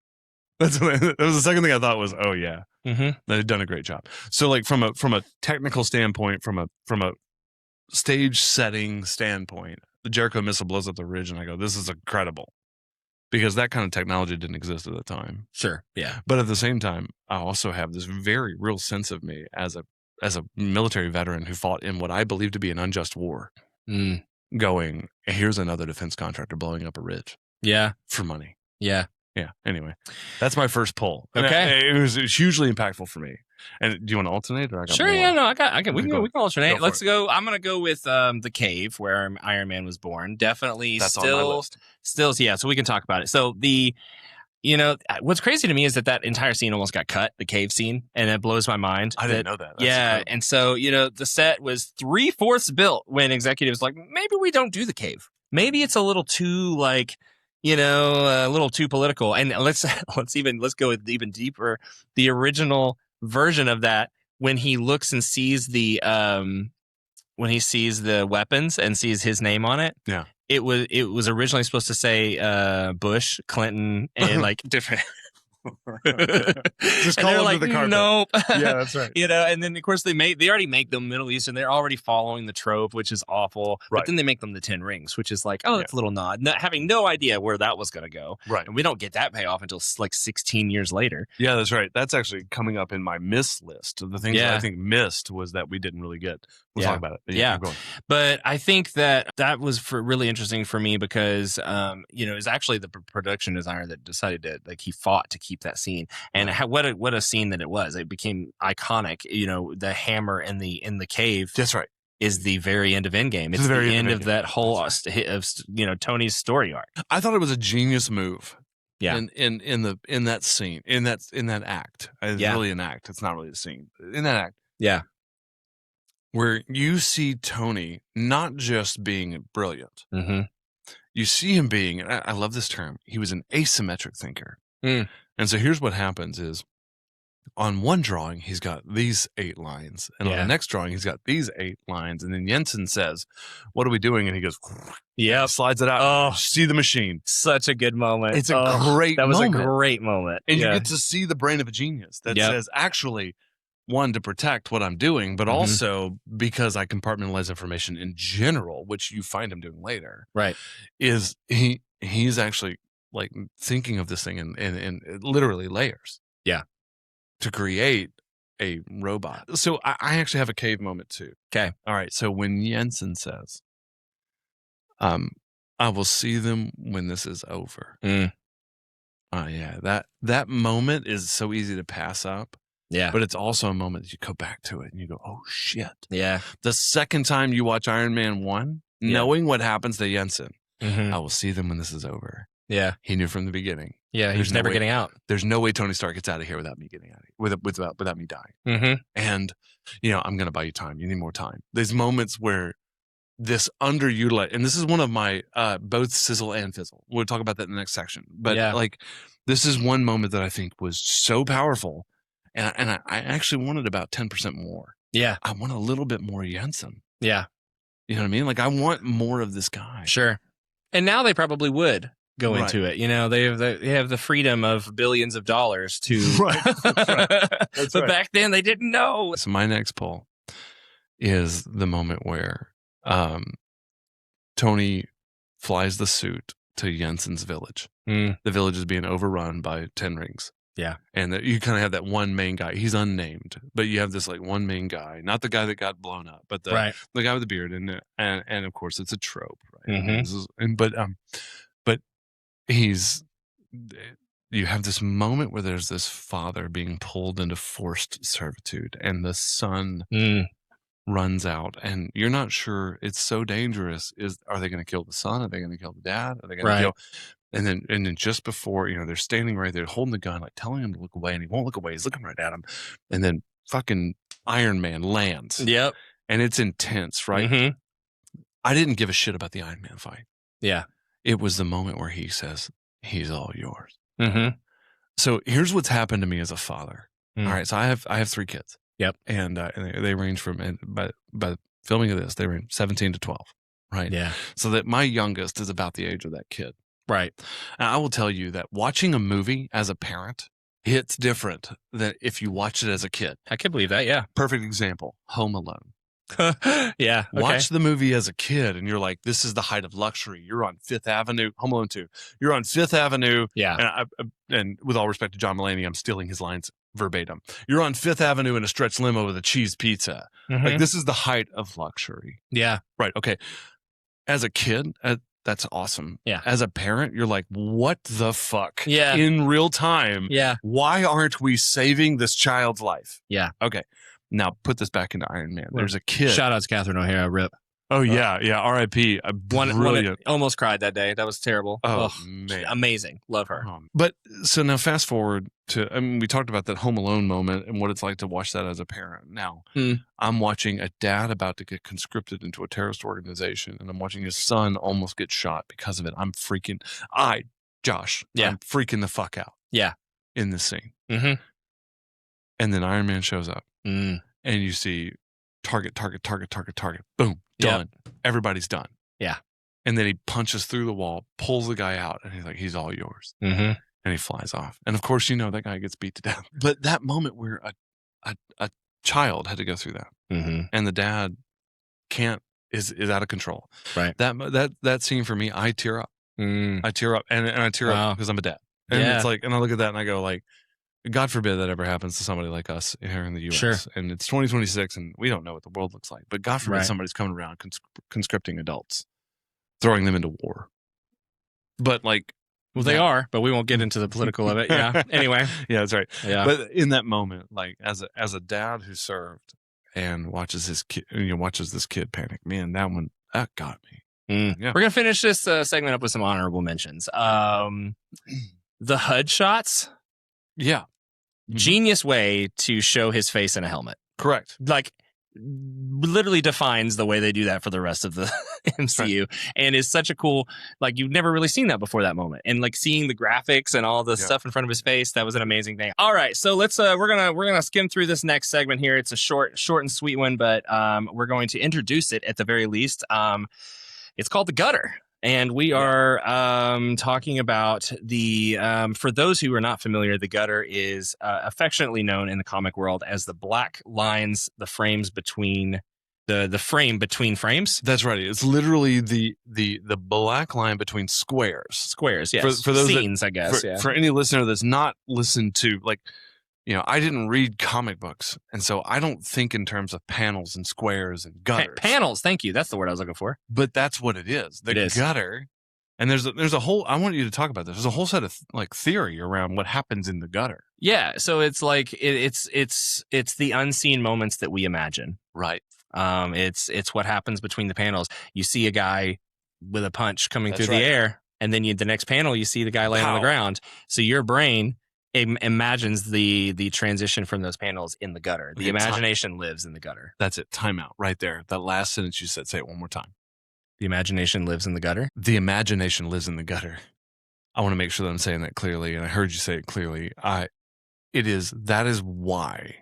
That was the second thing I thought was, oh yeah, they've done a great job. So like from a technical standpoint, from a stage setting standpoint, the Jericho missile blows up the ridge, and I go, this is incredible, because that kind of technology didn't exist at the time. Sure, yeah. But at the same time, I also have this very real sense of me as a military veteran who fought in what I believe to be an unjust war. Going, here's another defense contractor blowing up a ridge. Yeah, for money. Yeah. Yeah. Anyway, that's my first pull. Okay, it was hugely impactful for me. And do you want to alternate, or I got sure? More? Yeah, no, I can. We can alternate. Let's go. I'm gonna go with the cave where Iron Man was born. Definitely, that's on my list. Still, yeah. So we can talk about it. So what's crazy to me is that entire scene almost got cut, the cave scene, and it blows my mind. I didn't know that. That's incredible. And so the set was 3/4 built when executives like, maybe we don't do the cave. Maybe it's a little too like. A little too political. And let's go even deeper. The original version of that, when he looks and sees the weapons and sees his name on it. Yeah. It was originally supposed to say Bush, Clinton, and like different. Just call them like, to the carpet. Nope. Yeah, that's right. And then of course they already make them Middle Eastern. They're already following the trope, which is awful. Right. But then they make them the 10 rings, which is like, it's a little nod, having no idea where that was going to go. Right. And we don't get that payoff until like 16 years later. Yeah, that's right. That's actually coming up in my miss list. The things that I think missed was that we didn't really get. We'll talk about it. But but I think that was really interesting for me because, it was actually the production designer that decided to, like, he fought to keep that scene. And what a scene that it was. It became iconic. The hammer in the cave. That's right. Is the very end of Endgame. It's the end of that whole of Tony's story arc. I thought it was a genius move. Yeah. In that scene, in that act. It's really an act. It's not really a scene. In that act. Yeah. Where you see Tony not just being brilliant. Mm-hmm. You see him being, and I love this term, he was an asymmetric thinker. Mm. And so here's what happens is, on one drawing, he's got these 8 lines. And on the next drawing, he's got these 8 lines. And then Jensen says, "What are we doing?" And he goes, slides it out. Oh, see the machine. Such a good moment. It's a great moment. That was a great moment. And you get to see the brain of a genius that says, actually, one, to protect what I'm doing, but also because I compartmentalize information in general, which you find him doing later. Right. Is he's actually like thinking of this thing in literally layers. Yeah. To create a robot. So I actually have a cave moment too. Okay. All right. So when Jensen says, "I will see them when this is over." That moment is so easy to pass up. Yeah. But it's also a moment that you go back to it and you go, "Oh shit." Yeah. The second time you watch Iron Man 1, knowing what happens to Jensen, I will see them when this is over. Yeah. He knew from the beginning. Yeah, he's never getting out. There's no way Tony Stark gets out of here without me getting out of here, without me dying. Mm-hmm. And, I'm going to buy you time. You need more time. There's moments where this underutilized, and this is one of my, both sizzle and fizzle. We'll talk about that in the next section. But this is one moment that I think was so powerful. And I actually wanted about 10% more. Yeah. I want a little bit more Jensen. Yeah. You know what I mean? Like, I want more of this guy. Sure. And now they probably would go into it. They have the freedom of billions of dollars to. Right. That's but back then they didn't know. So my next poll is the moment where Tony flies the suit to Jensen's village. The village is being overrun by 10 rings. Yeah. And you kind of have that one main guy. He's unnamed, but you have this like one main guy, not the guy that got blown up, but the guy with the beard. And of course it's a trope, right? Mm-hmm. But you have this moment where there's this father being pulled into forced servitude and the son runs out and you're not sure. It's so dangerous. Are they going to kill the son? Are they going to kill the dad? Are they going to kill? And then just before, they're standing right there holding the gun, like telling him to look away, and he won't look away. He's looking right at him. And then fucking Iron Man lands. Yep. And it's intense, right? Mm-hmm. I didn't give a shit about the Iron Man fight. Yeah. It was the moment where he says, "He's all yours." Mm-hmm. So here's what's happened to me as a father. All right. So I have 3 kids. Yep. And they range from, and by filming of this, they range 17 to 12. Right. Yeah. So that my youngest is about the age of that kid. Right. And I will tell you that watching a movie as a parent hits different than if you watch it as a kid. I can believe that. Yeah. Perfect example. Home Alone. Yeah. Okay. Watch the movie as a kid and you're like, this is the height of luxury. You're on Fifth Avenue. Home Alone 2. You're on Fifth Avenue. Yeah. And with all respect to John Mulaney, I'm stealing his lines verbatim. You're on Fifth Avenue in a stretch limo with a cheese pizza. Mm-hmm. Like, this is the height of luxury. Yeah. Right. Okay. As a kid, that's awesome. Yeah. As a parent, you're like, what the fuck? Yeah. In real time. Yeah. Why aren't we saving this child's life? Yeah. Okay. Now put this back into Iron Man. There's a kid. Shout out to Catherine O'Hara. Rip. Oh yeah. R.I.P. Brilliant. Almost cried that day. That was terrible. Oh man. Amazing. Love her. But so now fast forward to, we talked about that Home Alone moment and what it's like to watch that as a parent. Now I'm watching a dad about to get conscripted into a terrorist organization and I'm watching his son almost get shot because of it. I'm freaking, Josh, I'm freaking the fuck out. Yeah. In this scene. Mm-hmm. And then Iron Man shows up and you see target. Boom. Done. Yep. Everybody's done. Yeah. And then he punches through the wall, pulls the guy out, and he's like, "He's all yours." Mm-hmm. And he flies off. And of course, that guy gets beat to death. But that moment where a child had to go through that, and the dad is out of control. Right. That scene for me, I tear up. I tear up, and I tear up because I'm a dad. And it's like, and I look at that and I go like, God forbid that ever happens to somebody like us here in the U.S. Sure. And it's 2026, and we don't know what the world looks like. But God forbid somebody's coming around conscripting adults, throwing them into war. But like, well, they are, but we won't get into the political of it. Yeah. Anyway. Yeah, that's right. Yeah. But in that moment, like as a dad who served and watches his kid, watches this kid panic, man, that got me. Yeah. We're gonna finish this segment up with some honorable mentions. The HUD shots. Yeah. Genius way to show his face in a helmet. Correct. Like, literally defines the way they do that for the rest of the MCU, and is such a cool, like, you've never really seen that before that moment, and like seeing the graphics and all the stuff in front of his face, that was an amazing thing. All right, so let's we're gonna skim through this next segment here. It's a short and sweet one, but we're going to introduce it at the very least. It's called The Gutter. And we are talking about the, for those who are not familiar, the gutter is affectionately known in the comic world as the black lines, the frames between the frame between frames. That's right. It's literally the black line between squares. Squares, yes. For those scenes, I guess. For any listener that's not listened to, like, I didn't read comic books, and so I don't think in terms of panels and squares and gutters. Panels, thank you. That's the word I was looking for. But that's what it is. The gutter. And there's a whole, I want you to talk about this. There's a whole set of like theory around what happens in the gutter. Yeah, so it's like it's the unseen moments that we imagine. Right. It's what happens between the panels. You see a guy with a punch coming through the air, and then the next panel you see the guy laying on the ground. So your brain imagines the transition from those panels in the gutter. The imagination lives in the gutter. That's it. Time out right there. That last sentence you said, say it one more time. The imagination lives in the gutter? The imagination lives in the gutter. I want to make sure that I'm saying that clearly, and I heard you say it clearly. That is why,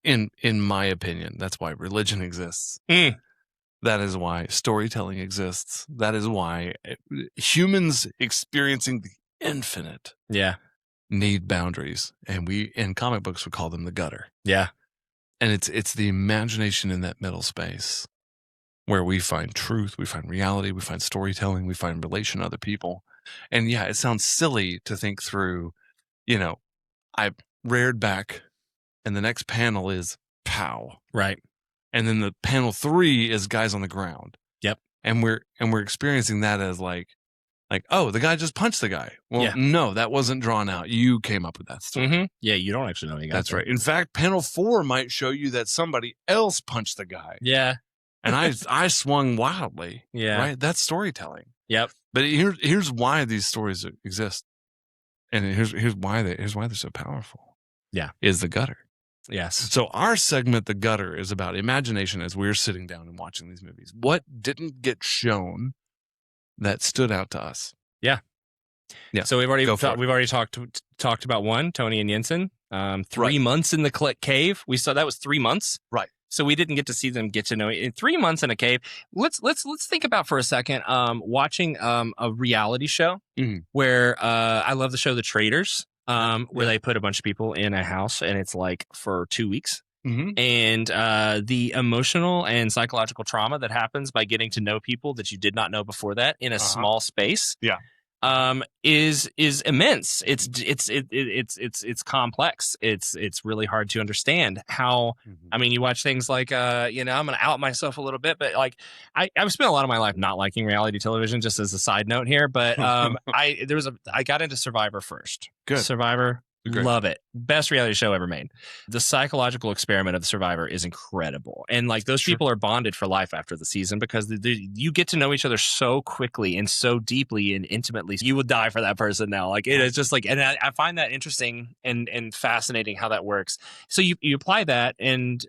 in my opinion, that's why religion exists. That is why storytelling exists. That is why humans experiencing the infinite need boundaries, and we in comic books we call them the gutter. Yeah. And it's the imagination in that middle space where we find truth, we find reality, we find storytelling, we find relation to other people. And yeah, it sounds silly to think through, I reared back and the next panel is pow. Right. And then the panel 3 is guys on the ground. Yep. And we're experiencing that as like, oh, the guy just punched the guy. Well, no, that wasn't drawn out. You came up with that story. Yeah, you don't actually know any guy. That's right. In fact, panel 4 might show you that somebody else punched the guy. Yeah. And I swung wildly. Yeah. Right? That's storytelling. Yep. But here's why these stories exist. And here's why they're so powerful. Yeah. Is the gutter. Yes. So our segment, The Gutter, is about imagination as we're sitting down and watching these movies. What didn't get shown that stood out to us? Yeah. So we've already talked about one, Tony and Jensen. 3 months in the cave. We saw that was 3 months. Right. So we didn't get to see them get to know it. In 3 months in a cave. Let's think about for a second watching a reality show where I love the show The Traitors, where they put a bunch of people in a house and it's like for 2 weeks. And the emotional and psychological trauma that happens by getting to know people that you did not know before that in a small space. Yeah. Is immense. It's complex. It's really hard to understand how. I mean, you watch things like I'm going to out myself a little bit, but like I've spent a lot of my life not liking reality television. Just as a side note here, but I got into Survivor first. Good. Survivor. Great. Love it. Best reality show ever made. The psychological experiment of the Survivor is incredible. And like those people are bonded for life after the season because you get to know each other so quickly and so deeply and intimately. You would die for that person now. Like it is just like, and I find that interesting and fascinating how that works. So you apply that and,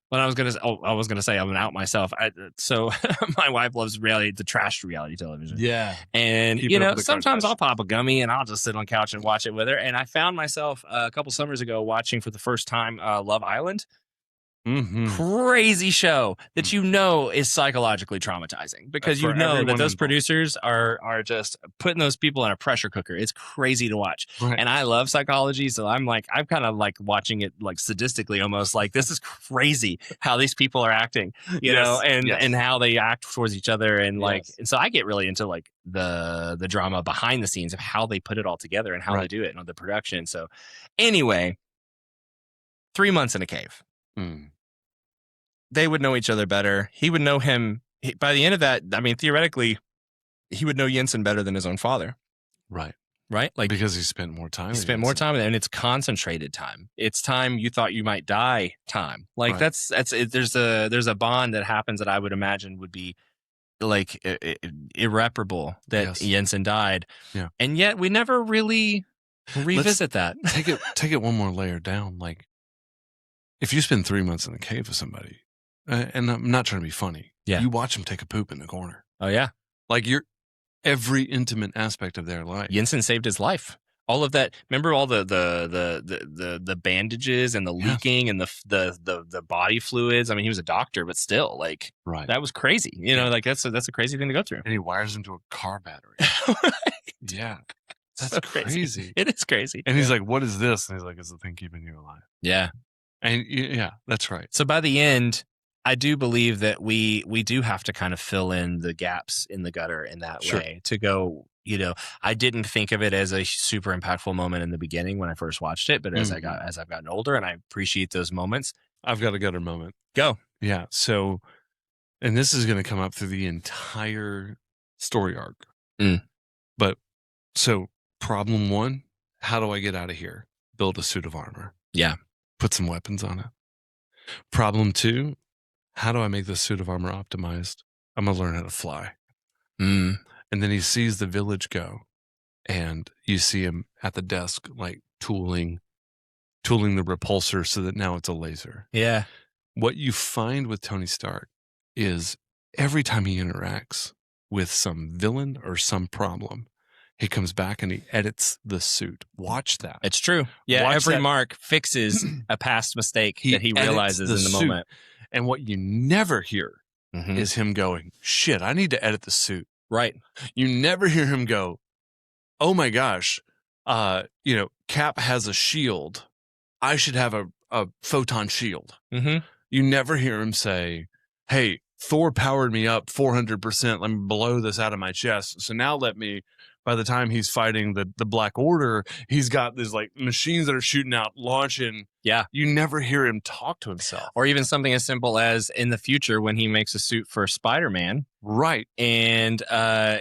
when I was gonna say I'm gonna out myself. So my wife loves the trash reality television. Yeah, and sometimes I'll pop a gummy and I'll just sit on the couch and watch it with her. And I found myself a couple summers ago watching for the first time Love Island. crazy show that you know is psychologically traumatizing because you know that those producers are just putting those people in a pressure cooker. It's crazy to watch. Right. And I love psychology, so I'm kind of like watching it like sadistically almost, like this is crazy how these people are acting, you know, and how they act towards each other, and like and so I get really into like the drama behind the scenes of how they put it all together and how they do it and the production. So anyway, 3 months in a cave. They would know each other better. He would know him. By the end of that, I mean, theoretically, he would know Jensen better than his own father. Right. Right? Like, because he spent more time. He spent more time, and it's concentrated time. It's time you thought you might die time. Like that's there's a bond that happens that I would imagine would be like irreparable that Jensen died. Yeah. And yet we never really revisit that. Take it one more layer down. Like, if you spend 3 months in the cave with somebody, and I'm not trying to be funny, you watch them take a poop in the corner. Oh yeah, like every intimate aspect of their life. Jensen saved his life. All of that. Remember all the bandages and the leaking and the body fluids. I mean, he was a doctor, but still, like, that was crazy. You know, like that's a crazy thing to go through. And he wires him to a car battery. Yeah, that's so crazy. It is crazy. And he's like, "What is this?" And he's like, "It's the thing keeping you alive." Yeah. And yeah, that's right. So by the end, I do believe that we do have to kind of fill in the gaps in the gutter in that way to go, you know, I didn't think of it as a super impactful moment in the beginning when I first watched it, but as I've gotten older, and I appreciate those moments. I've got a gutter moment. Go. Yeah. So, and this is going to come up through the entire story arc. But so problem one, how do I get out of here? Build a suit of armor. Yeah. Put some weapons on it. Problem two, how do I make this suit of armor optimized? I'm going to learn how to fly. And then he sees the village go, and you see him at the desk, like tooling the repulsor so that now it's a laser. Yeah. What you find with Tony Stark is every time he interacts with some villain or some problem, he comes back and he edits the suit. Watch that. It's true. Yeah, every Mark fixes a past mistake that he realizes in the moment. And what you never hear is him going, "Shit, I need to edit the suit." Right. You never hear him go, "Oh my gosh, you know, Cap has a shield. I should have a photon shield." You never hear him say, "Hey, Thor powered me up 400%. Let me blow this out of my chest. So now let me," by the time he's fighting the Black Order, he's got these like machines that are shooting out, launching. Yeah. You never hear him talk to himself. Or even something as simple as in the future when he makes a suit for Spider-Man. Right. And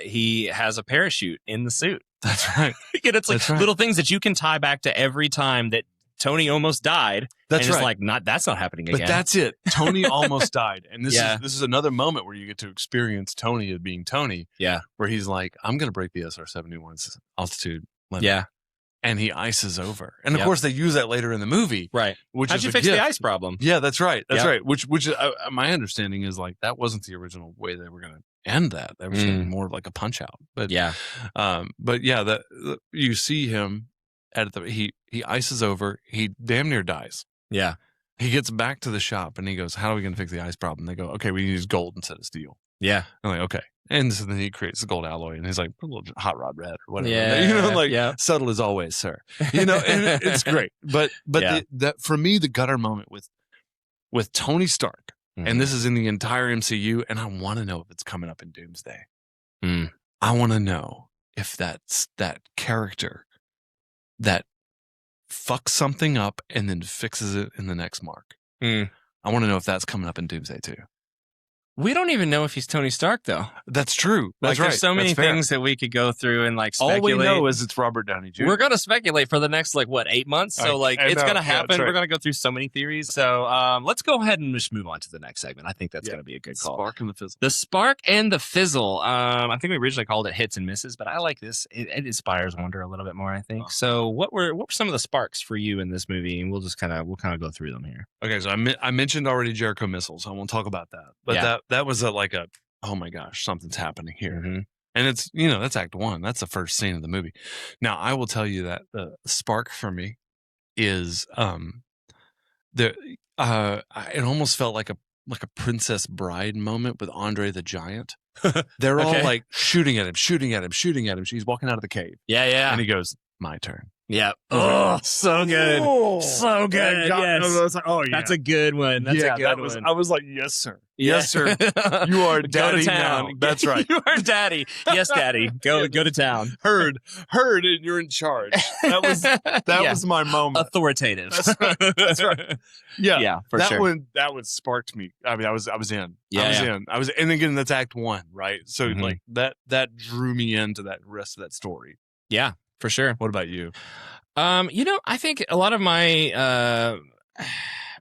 he has a parachute in the suit. That's right. It's like little things that you can tie back to every time that Tony almost died. That's right. It's like, that's not happening again. But that's it. Tony almost died. And this is another moment where you get to experience Tony as being Tony. Yeah. Where he's like, "I'm going to break the SR-71's altitude limit." Yeah. And he ices over. And of course they use that later in the movie. Right. How'd you fix the ice problem? Yeah, that's right. That's right. Which my understanding is like, that wasn't the original way they were going to end that. That was going to be more of like a punch out. But yeah. You see him he ices over. He damn near dies. Yeah. He gets back to the shop and he goes, "How are we going to fix the ice problem?" They go, "Okay, we need to use gold instead of steel." Yeah. I'm like, "Okay." And so then he creates the gold alloy and he's like, "Put a little hot rod red or whatever." Yeah. You know, like subtle as always, sir. You know, and it's great. But that for me, the gutter moment with Tony Stark, and this is in the entire MCU, and I want to know if it's coming up in Doomsday. I want to know if that's that character that fucks something up and then fixes it in the next Mark. I want to know if that's coming up in Doomsday too. We don't even know if he's Tony Stark, though. That's true. That's There's so many things that we could go through and like speculate. All we know is it's Robert Downey Jr. We're going to speculate for the next 8 months. So it's going to happen. We're going to go through so many theories. So let's go ahead and just move on to the next segment. I think that's going to be a good call. Spark and the Fizzle. The Spark and the Fizzle. I think we originally called it Hits and Misses, but I like this. It inspires wonder a little bit more, I think. So what were some of the sparks for you in this movie? And we'll kind of go through them here. Okay, so I mentioned already Jericho missiles. I won't talk about that. But that was like a, oh my gosh, something's happening here. And it's, that's act one. That's the first scene of the movie. Now, I will tell you that the spark for me is It almost felt like a Princess Bride moment with Andre the Giant. They're all like shooting at him. She's walking out of the cave. Yeah. And he goes, "My turn." Yeah. Oh, so good. Oh, so good. Yes. I was like, oh, yeah. That's a good one. That's a good one. I was like, yes, sir. Yeah. Yes, sir. You are daddy Go to town. now. That's right. You are daddy. Yes, daddy. Go to town. Heard, and you're in charge. That was my moment. Authoritative. That's right. Yeah, for sure. That one sparked me. I mean, I was in. Yeah, I was in. And again, that's Act 1, right? So like that drew me into that rest of that story. Yeah, for sure. What about you? I think a lot of my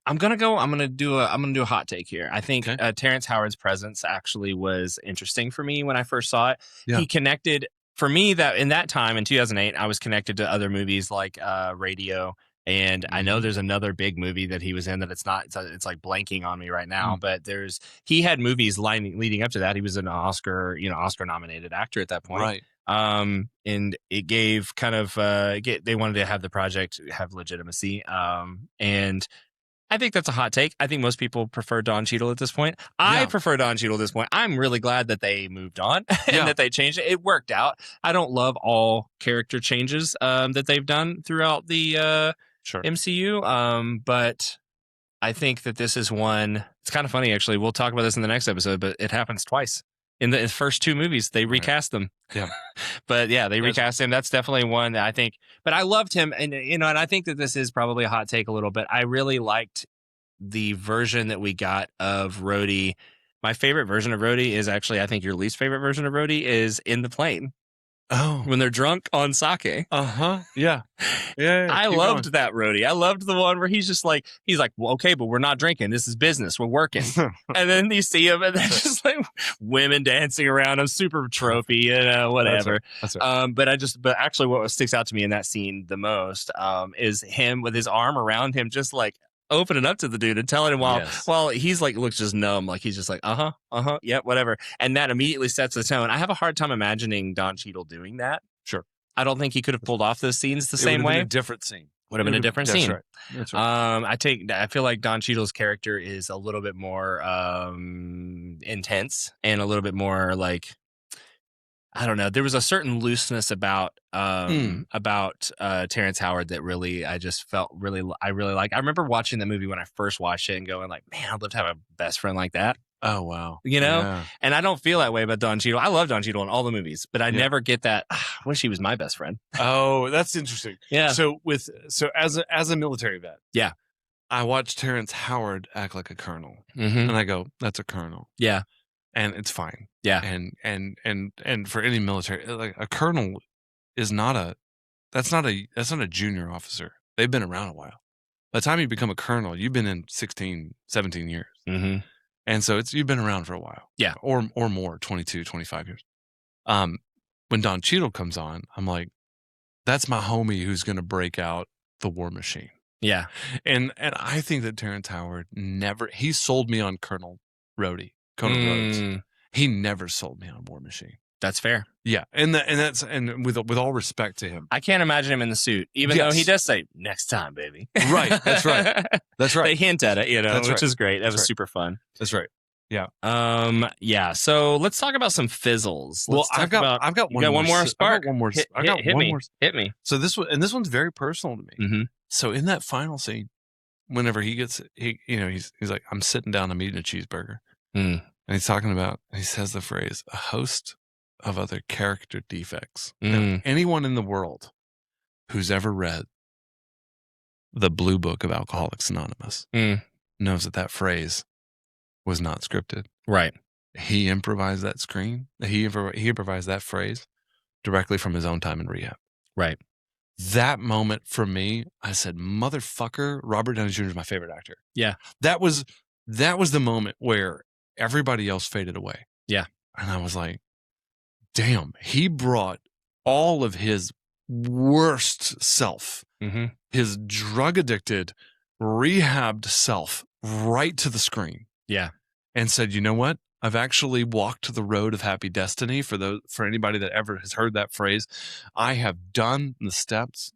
I'm gonna do a hot take here. I think Terrence Howard's presence actually was interesting for me when I first saw it. Yeah. He connected for me that in that time in 2008, I was connected to other movies like Radio. And I know there's another big movie that he was in that it's like blanking on me right now, but he had movies leading up to that. He was an Oscar nominated actor at that point. Right. And it gave kind of, they wanted to have the project have legitimacy. And I think that's a hot take. I think most people prefer Don Cheadle at this point. I prefer Don Cheadle at this point. I'm really glad that they moved on and that they changed it. It worked out. I don't love all character changes, that they've done throughout the, MCU. But I think that this is one. It's kind of funny, actually. We'll talk about this in the next episode, but it happens twice. In the first two movies, they recast them. Yeah. But yeah, they recast him. That's definitely one that I think. But I loved him. And, and I think that this is probably a hot take a little bit. I really liked the version that we got of Rhodey. My favorite version of Rhodey is actually, I think your least favorite version of Rhodey is in the plane. Oh, when they're drunk on sake. Yeah. I loved that Rhodey. I loved the one where he's like, well, okay, but we're not drinking. This is business. We're working. And then you see him, and then just like women dancing around him, super trophy, whatever. That's right. But actually, what sticks out to me in that scene the most is him with his arm around him, just like opening up to the dude and telling him while he's like looks just numb, like he's just like yeah, whatever, and that immediately sets the tone. I have a hard time imagining Don Cheadle doing that. Sure, I don't think he could have pulled off those scenes the same way. A different scene would have been a different scene. That's right. I feel like Don Cheadle's character is a little bit more intense and a little bit more like, I don't know. There was a certain looseness about Terrence Howard that really I just felt really like. I remember watching the movie when I first watched it and going like, man, I'd love to have a best friend like that. Oh wow, And I don't feel that way about Don Cheadle. I love Don Cheadle in all the movies, but I never get that. I wish he was my best friend. Oh, that's interesting. Yeah. So as a military vet, I watched Terrence Howard act like a colonel, and I go, that's a colonel. Yeah. And it's fine. Yeah. And for any military, like a colonel is that's not a junior officer. They've been around a while. By the time you become a colonel, you've been in 16, 17 years. Mm-hmm. And so you've been around for a while. Yeah. Or more, 22, 25 years. When Don Cheadle comes on, I'm like, that's my homie who's going to break out the war machine. Yeah. And I think that Terrence Howard he sold me on Colonel Rhodey. Conan Rhodes. He never sold me on War Machine. That's fair. Yeah, and with all respect to him, I can't imagine him in the suit, even though he does say "next time, baby." Right. That's right. That's right. They hint at it, which is great. That was super fun. That's right. Yeah. Yeah. So let's talk about some fizzles. I've got one more spark. Hit me. So this one's very personal to me. Mm-hmm. So in that final scene, whenever he's like, I'm sitting down, I'm eating a cheeseburger. And he's talking about, he says the phrase, a host of other character defects. Now, anyone in the world who's ever read the Blue Book of Alcoholics Anonymous knows that phrase was not scripted. Right. He improvised that screen. He improvised that phrase directly from his own time in rehab. Right. That moment for me, I said, motherfucker, Robert Downey Jr. is my favorite actor. Yeah. That was the moment where everybody else faded away. Yeah. And I was like, damn, he brought all of his worst self, his drug addicted, rehabbed self right to the screen. Yeah. And said, you know what? I've actually walked the road of happy destiny for anybody that ever has heard that phrase. I have done the steps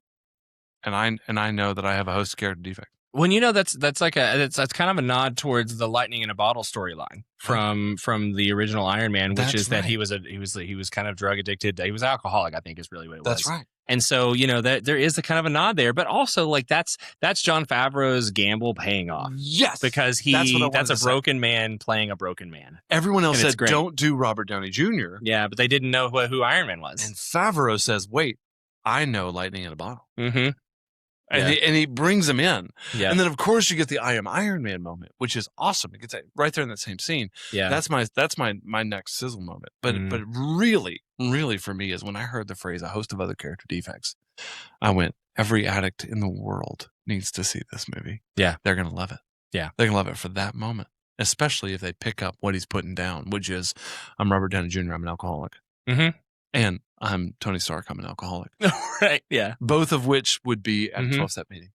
and I know that I have a host of character defects. Well, that's that's kind of a nod towards the lightning in a bottle storyline from the original Iron Man, which is that he was kind of drug addicted. He was alcoholic, I think, is really what it was. That's right. And so that there is a kind of a nod there, but also like that's Jon Favreau's gamble paying off. Yes, because that's a broken man playing a broken man. Everyone else said don't do Robert Downey Jr. Yeah, but they didn't know who Iron Man was. And Favreau says, "Wait, I know lightning in a bottle." Mm-hmm. And he brings him in. Yeah. And then, of course, you get the I am Iron Man moment, which is awesome. It gets right there in that same scene. Yeah. That's my next sizzle moment. But really, really for me is when I heard the phrase, a host of other character defects, I went, every addict in the world needs to see this movie. Yeah. They're going to love it. Yeah. They're going to love it for that moment, especially if they pick up what he's putting down, which is, I'm Robert Downey Jr., I'm an alcoholic. Mm-hmm. And I'm Tony Stark, I'm an alcoholic. Right, yeah. Both of which would be at a 12-step meeting.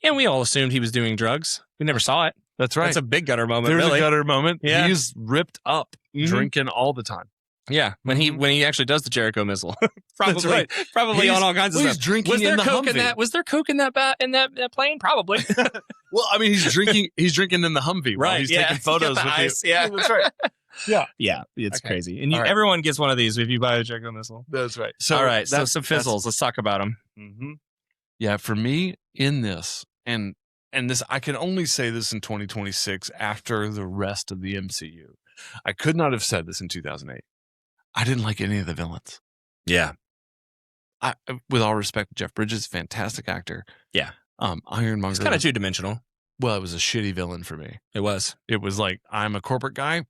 And we all assumed he was doing drugs. We never saw it. That's right. That's a big gutter moment, There's really. a gutter moment. Yeah. He's ripped up, drinking all the time. Yeah, when he actually does the Jericho missile. Probably. That's right. Probably on all kinds of stuff. He's drinking in the Humvee. Was there coke in that plane? Probably. Well, I mean, he's drinking in the Humvee. Right. He's taking photos with ice. you. Yeah, that's right. Yeah, it's crazy. And everyone gets one of these if you buy a Jericho missile. That's right. So, all right, so some fizzles. Let's talk about them. Mm-hmm. Yeah, for me, in this, and this, I can only say this in 2026 after the rest of the MCU. I could not have said this in 2008. I didn't like any of the villains. Yeah. With all respect, Jeff Bridges, fantastic actor. Yeah. Ironmonger. It's kind of two-dimensional. Well, it was a shitty villain for me. It was. It was like, I'm a corporate guy.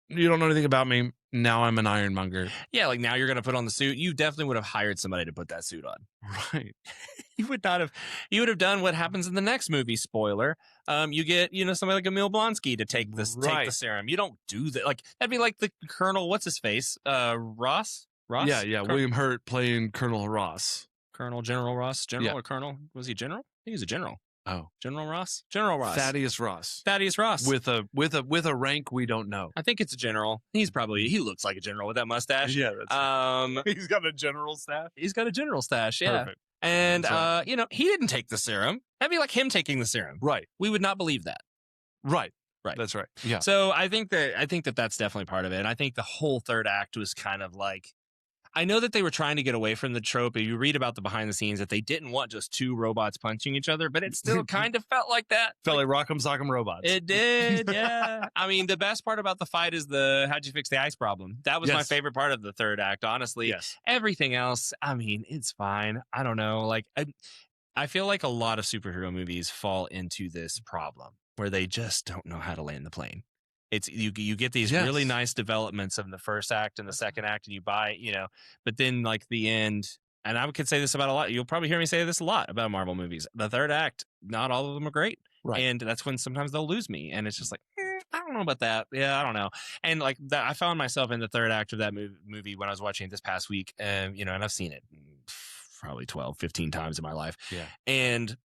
You don't know anything about me. Now I'm an ironmonger. Yeah, like now you're going to put on the suit. You definitely would have hired somebody to put that suit on. Right. You would not have. You would have done what happens in the next movie. Spoiler. You get somebody like Emil Blonsky to take the serum. You don't do that. Like that'd be like the Colonel. What's his face? Ross. Yeah. William Hurt playing Colonel Ross. General Ross. Or Colonel? Was he general? I think he was a general. Oh, General Ross. Thaddeus Ross with a rank we don't know. I think it's a general. He looks like a general with that mustache. Yeah, he's got a general stash. Yeah. Perfect. And he didn't take the serum. That'd be like him taking the serum. Right. We would not believe that. Right. That's right. Yeah. So I think that that's definitely part of it. And I think the whole third act was kind of like, I know that they were trying to get away from the trope. You read about the behind the scenes that they didn't want just two robots punching each other, but it still kind of felt like that. Felt like Rock'em Sock'em Robots. It did, yeah. I mean, the best part about the fight is how'd you fix the ice problem? That was my favorite part of the third act, honestly. Yes. Everything else, I mean, it's fine. I don't know. Like, I feel like a lot of superhero movies fall into this problem where they just don't know how to land the plane. It's you get these really nice developments of the first act and the second act, and you buy, but then like the end, and I could say this about a lot. You'll probably hear me say this a lot about Marvel movies. The third act, not all of them are great. Right. And that's when sometimes they'll lose me. And it's just like, I don't know about that. Yeah, I don't know. And like that, I found myself in the third act of that movie when I was watching it this past week. And I've seen it probably 12, 15 times in my life. Yeah. And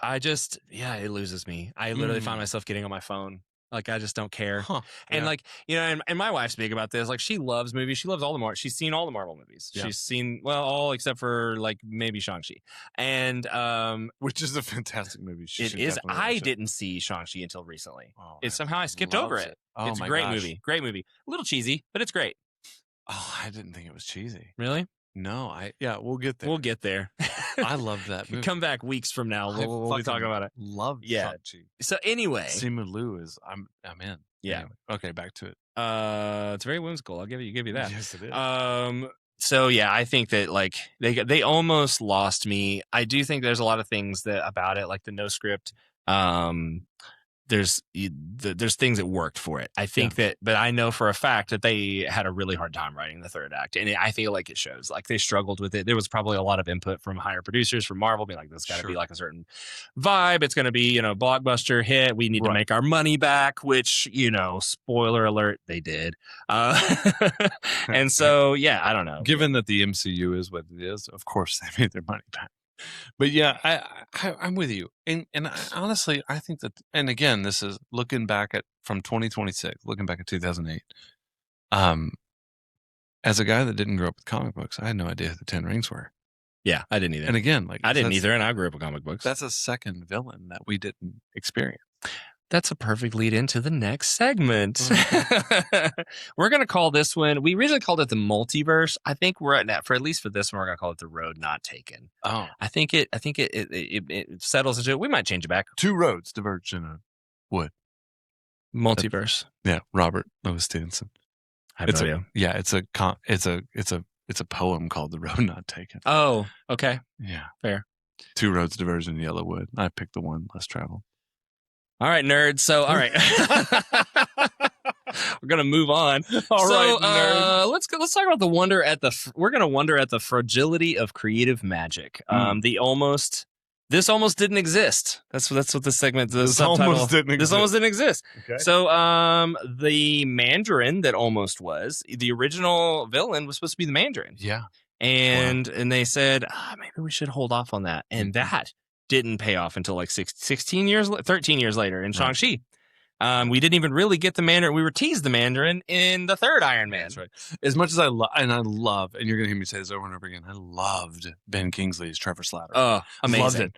I just, it loses me. I literally find myself getting on my phone. Like, I just don't care. Huh. And like, and my wife's big about this. Like, she loves movies. She loves all the Marvel. She's seen all the Marvel movies. Yeah. She's seen, all except for like maybe Shang-Chi. And, which is a fantastic movie. It is. I didn't see Shang-Chi until recently. Somehow I skipped over it. Oh, it's a great movie. Great movie. A little cheesy, but it's great. Oh, I didn't think it was cheesy. Really? No, we'll get there. We'll get there. I love that movie. Come back weeks from now. We'll be talking about it. Love Shang-Chi. So anyway, Simu Liu is I'm in. Yeah. Anyway, okay, back to it. It's very whimsical. I'll give you that. Yes, it is. So yeah, I think that like they almost lost me. I do think there's a lot of things that about it, like the no script. There's things that worked for it. I think that, but I know for a fact that they had a really hard time writing the third act, and I feel like it shows. Like they struggled with it. There was probably a lot of input from higher producers, from Marvel, being like, "This got to be like a certain vibe. It's going to be, blockbuster hit. We need to make our money back." Which, spoiler alert, they did. And so, I don't know. Given that the MCU is what it is, of course they made their money back. But I'm with you, and honestly, I think that, and again, this is looking back from 2026, looking back at 2008. As a guy that didn't grow up with comic books, I had no idea who the Ten Rings were. Yeah, I didn't either. And again, like I didn't either, and I grew up with comic books. That's a second villain that we didn't experience. That's a perfect lead into the next segment. We're going to call this one, we originally called it the multiverse. I think we're at least for this one, we're going to call it the road not taken. Oh. I think it settles into it. We might change it back. 2 roads diverge in a wood. Multiverse. Yeah, Robert Louis Stevenson. I have no idea. Yeah, it's a poem called The Road Not Taken. Oh, okay. Yeah. Fair. 2 roads diverge in yellow wood. I picked the one less traveled. All right, nerds. So, all right. We're going to move on. All right, nerd. Let's talk about we're going to wonder at the fragility of creative magic. This almost didn't exist. That's what the segment, the subtitle. Almost didn't exist. Okay. So, the Mandarin that almost was, the original villain was supposed to be the Mandarin. Yeah. And they said, maybe we should hold off on that. And that didn't pay off until like 13 years later in Shang-Chi. We didn't even really get the Mandarin. We were teased the Mandarin in the third Iron Man. That's right. As much as I love, and you're going to hear me say this over and over again, I loved Ben Kingsley's Trevor Slatter. Oh, amazing. Loved it.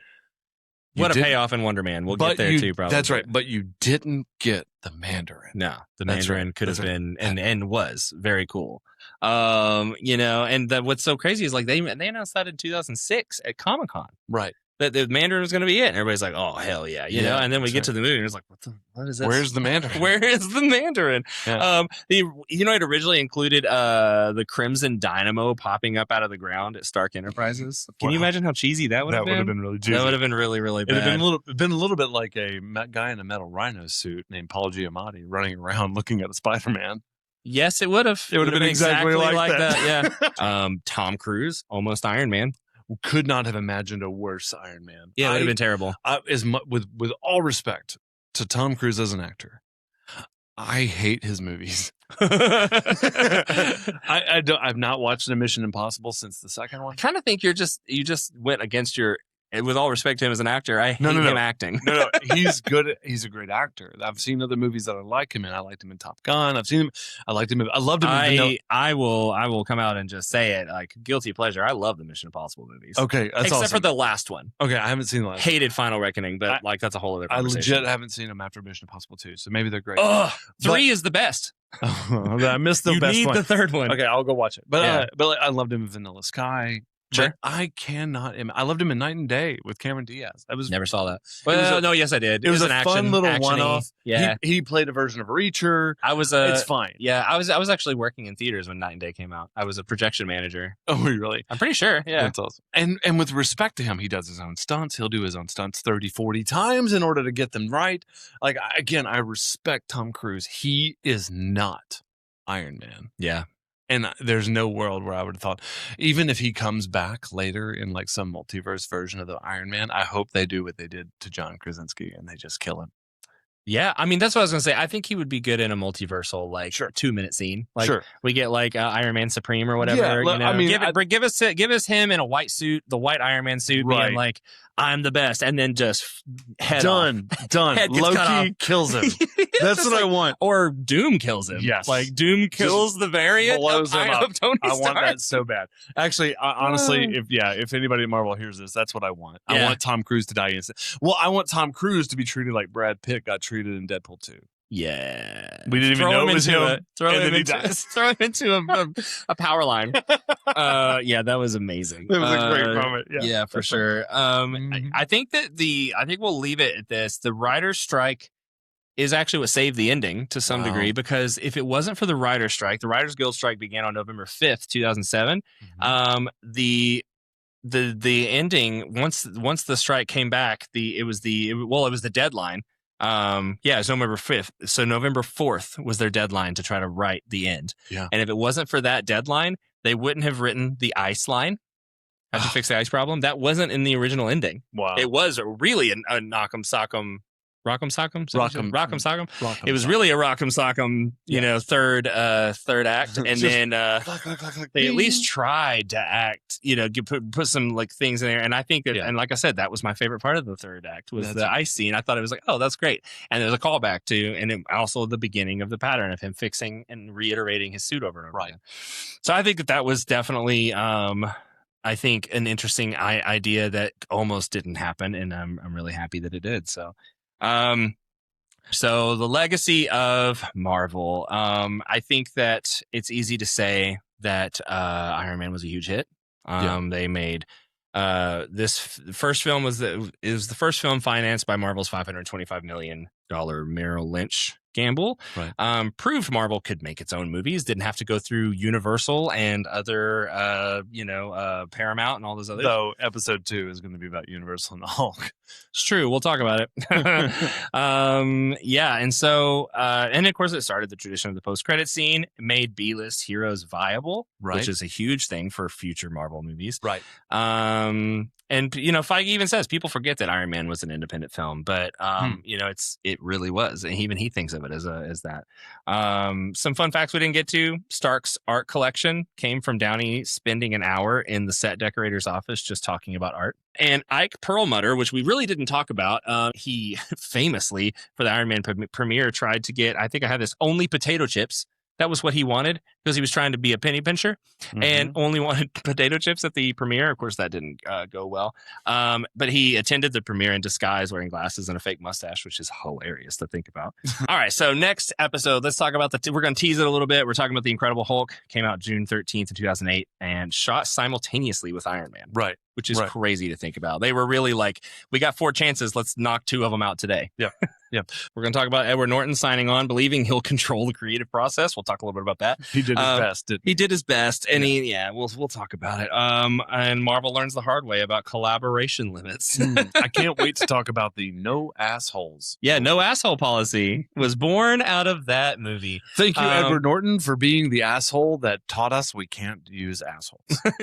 What a payoff in Wonder Man. We'll get there too, probably. That's right. But you didn't get the Mandarin. No, the Mandarin could have been and was very cool. And what's so crazy is like they announced that in 2006 at Comic-Con. Right. That the Mandarin was going to be it. And everybody's like, oh, hell yeah. You know? And then we get to the movie and it's like, what is this? Where's the Mandarin? Where is the Mandarin? Yeah. It originally included the Crimson Dynamo popping up out of the ground at Stark Enterprises. Can you imagine how cheesy that would have been? That would have been really cheesy. That would have been really, really bad. It would have been a little bit like a guy in a metal rhino suit named Paul Giamatti running around looking at a Spider-Man. Yes, it would have. It would have been exactly like that. Yeah. Tom Cruise, almost Iron Man. Could not have imagined a worse Iron Man. Yeah, it would have been terrible. With all respect to Tom Cruise as an actor, I hate his movies. I've not watched a Mission Impossible since the second one. I kind of think you just went against your. With all respect to him as an actor, I hate him acting. No, he's good. He's a great actor. I've seen other movies that I like him in. I liked him in Top Gun. I've seen him. I liked him. I loved him in Vanilla. I will come out and just say it, like guilty pleasure. I love the Mission Impossible movies. Okay, that's except awesome. for the last one. Okay, I haven't seen the last. Hated Final Reckoning, but that's a whole other conversation. I legit haven't seen them after Mission Impossible 2, so maybe they're great. 3 is the best. I missed the best one. You need the third one. Okay, I'll go watch it. But I loved him in Vanilla Sky. Sure. But I cannot. I loved him in Night and Day with Cameron Diaz. Never saw that. Well, no, yes, I did. It was a fun little one-off. Yeah, he played a version of Reacher. It's fine. Yeah, I was actually working in theaters when Night and Day came out. I was a projection manager. Oh, really? I'm pretty sure. Yeah, that's awesome. And with respect to him, he does his own stunts. He'll do his own stunts 30, 40 times in order to get them right. Like again, I respect Tom Cruise. He is not Iron Man. Yeah. And there's no world where I would have thought, even if he comes back later in like some multiverse version of the Iron Man, I hope they do what they did to John Krasinski and they just kill him. Yeah, I mean, that's what I was going to say. I think he would be good in a multiversal, like, 2-minute scene. Like, we get, like, Iron Man Supreme or whatever. Yeah, you know? I mean, give us him in a white suit, the white Iron Man suit, being like, I'm the best, and then just done. Loki kills him. That's what I want. Or Doom kills him. Yes. Like, Doom kills the variant blows him up. of Tony Stark. I want that so bad. Actually, honestly, if anybody at Marvel hears this, that's what I want. I want Tom Cruise to die instant. Well, I want Tom Cruise to be treated like Brad Pitt got treated in Deadpool 2. Yeah. We didn't even know it was him. Throw him into a power line. That was amazing. It was a great moment. Yeah, for sure. I think we'll leave it at this. The writer's strike is actually what saved the ending to some degree, because if it wasn't for the writer's strike, the Writers Guild strike began on November 5th, 2007. The ending, once the strike came back, it was the deadline. It's November 5th. So November 4th was their deadline to try to write the end. Yeah. And if it wasn't for that deadline, they wouldn't have written the ice line. How to fix the ice problem. That wasn't in the original ending. Wow. It was really a knock'em sock'em. Rock'em sock'em? Rock'em sock'em? It was really a rock'em sock'em, third act. And then they at least tried to act, put some like things in there. And I think that, and like I said, that was my favorite part of the third act was the ice scene. I thought it was like, oh, that's great. And there's a callback to, and also the beginning of the pattern of him fixing and reiterating his suit over and over again. So I think that was definitely, I think, an interesting idea that almost didn't happen, and I'm really happy that it did. So, so the legacy of Marvel. I think that it's easy to say that Iron Man was a huge hit. They made this first film was the first film financed by Marvel's $525 million Merrill Lynch gamble. Right. Proved Marvel could make its own movies, didn't have to go through Universal and other Paramount and all those others. Though episode 2 is going to be about Universal and the Hulk. It's true. We'll talk about it. And so and of course it started the tradition of the post-credit scene. It made B-list heroes viable, which is a huge thing for future Marvel movies. Right. And Feige even says people forget that Iron Man was an independent film, but it really was, and even he thinks of it as that. Some fun facts we didn't get to: Stark's art collection came from Downey spending an hour in the set decorator's office just talking about art. And Ike Perlmutter, which we really didn't talk about, he famously for the Iron Man premiere tried to get, I think I have this, only potato chips. That was what he wanted because he was trying to be a penny pincher and only wanted potato chips at the premiere. Of course, that didn't go well. But he attended the premiere in disguise, wearing glasses and a fake mustache, which is hilarious to think about. All right. So next episode, let's talk about we're going to tease it a little bit. We're talking about The Incredible Hulk. Came out June 13th of 2008 and shot simultaneously with Iron Man. Right. Which is crazy to think about. They were really like, we got 4 chances. Let's knock 2 of them out today. Yeah. Yeah. We're going to talk about Edward Norton signing on, believing he'll control the creative process. We'll talk a little bit about that. He did his best. He did his best. And we'll talk about it. And Marvel learns the hard way about collaboration limits. I can't wait to talk about the no assholes. Yeah. No asshole policy was born out of that movie. Thank you, Edward Norton, for being the asshole that taught us we can't use assholes.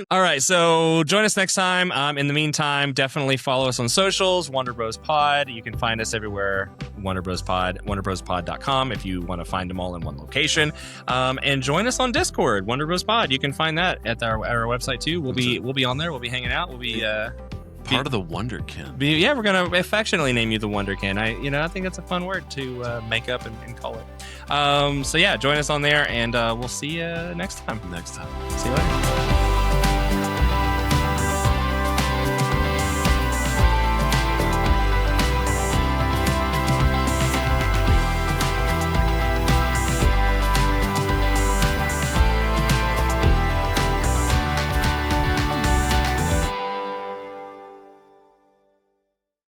All right. So join us next time. In the meantime, definitely follow us on socials, Wonder Bros Pod. You can find us everywhere, Wonder Bros Pod, wonderbrospod.com if you want to find them all in one location. And join us on Discord, Wonder Bros Pod. You can find that at our website too. We'll be on there. We'll be hanging out. We'll be part of the Wonderkin. We're gonna affectionately name you the Wonderkin. I think that's a fun word to make up and call it. So join us on there, and we'll see you next time. See you later.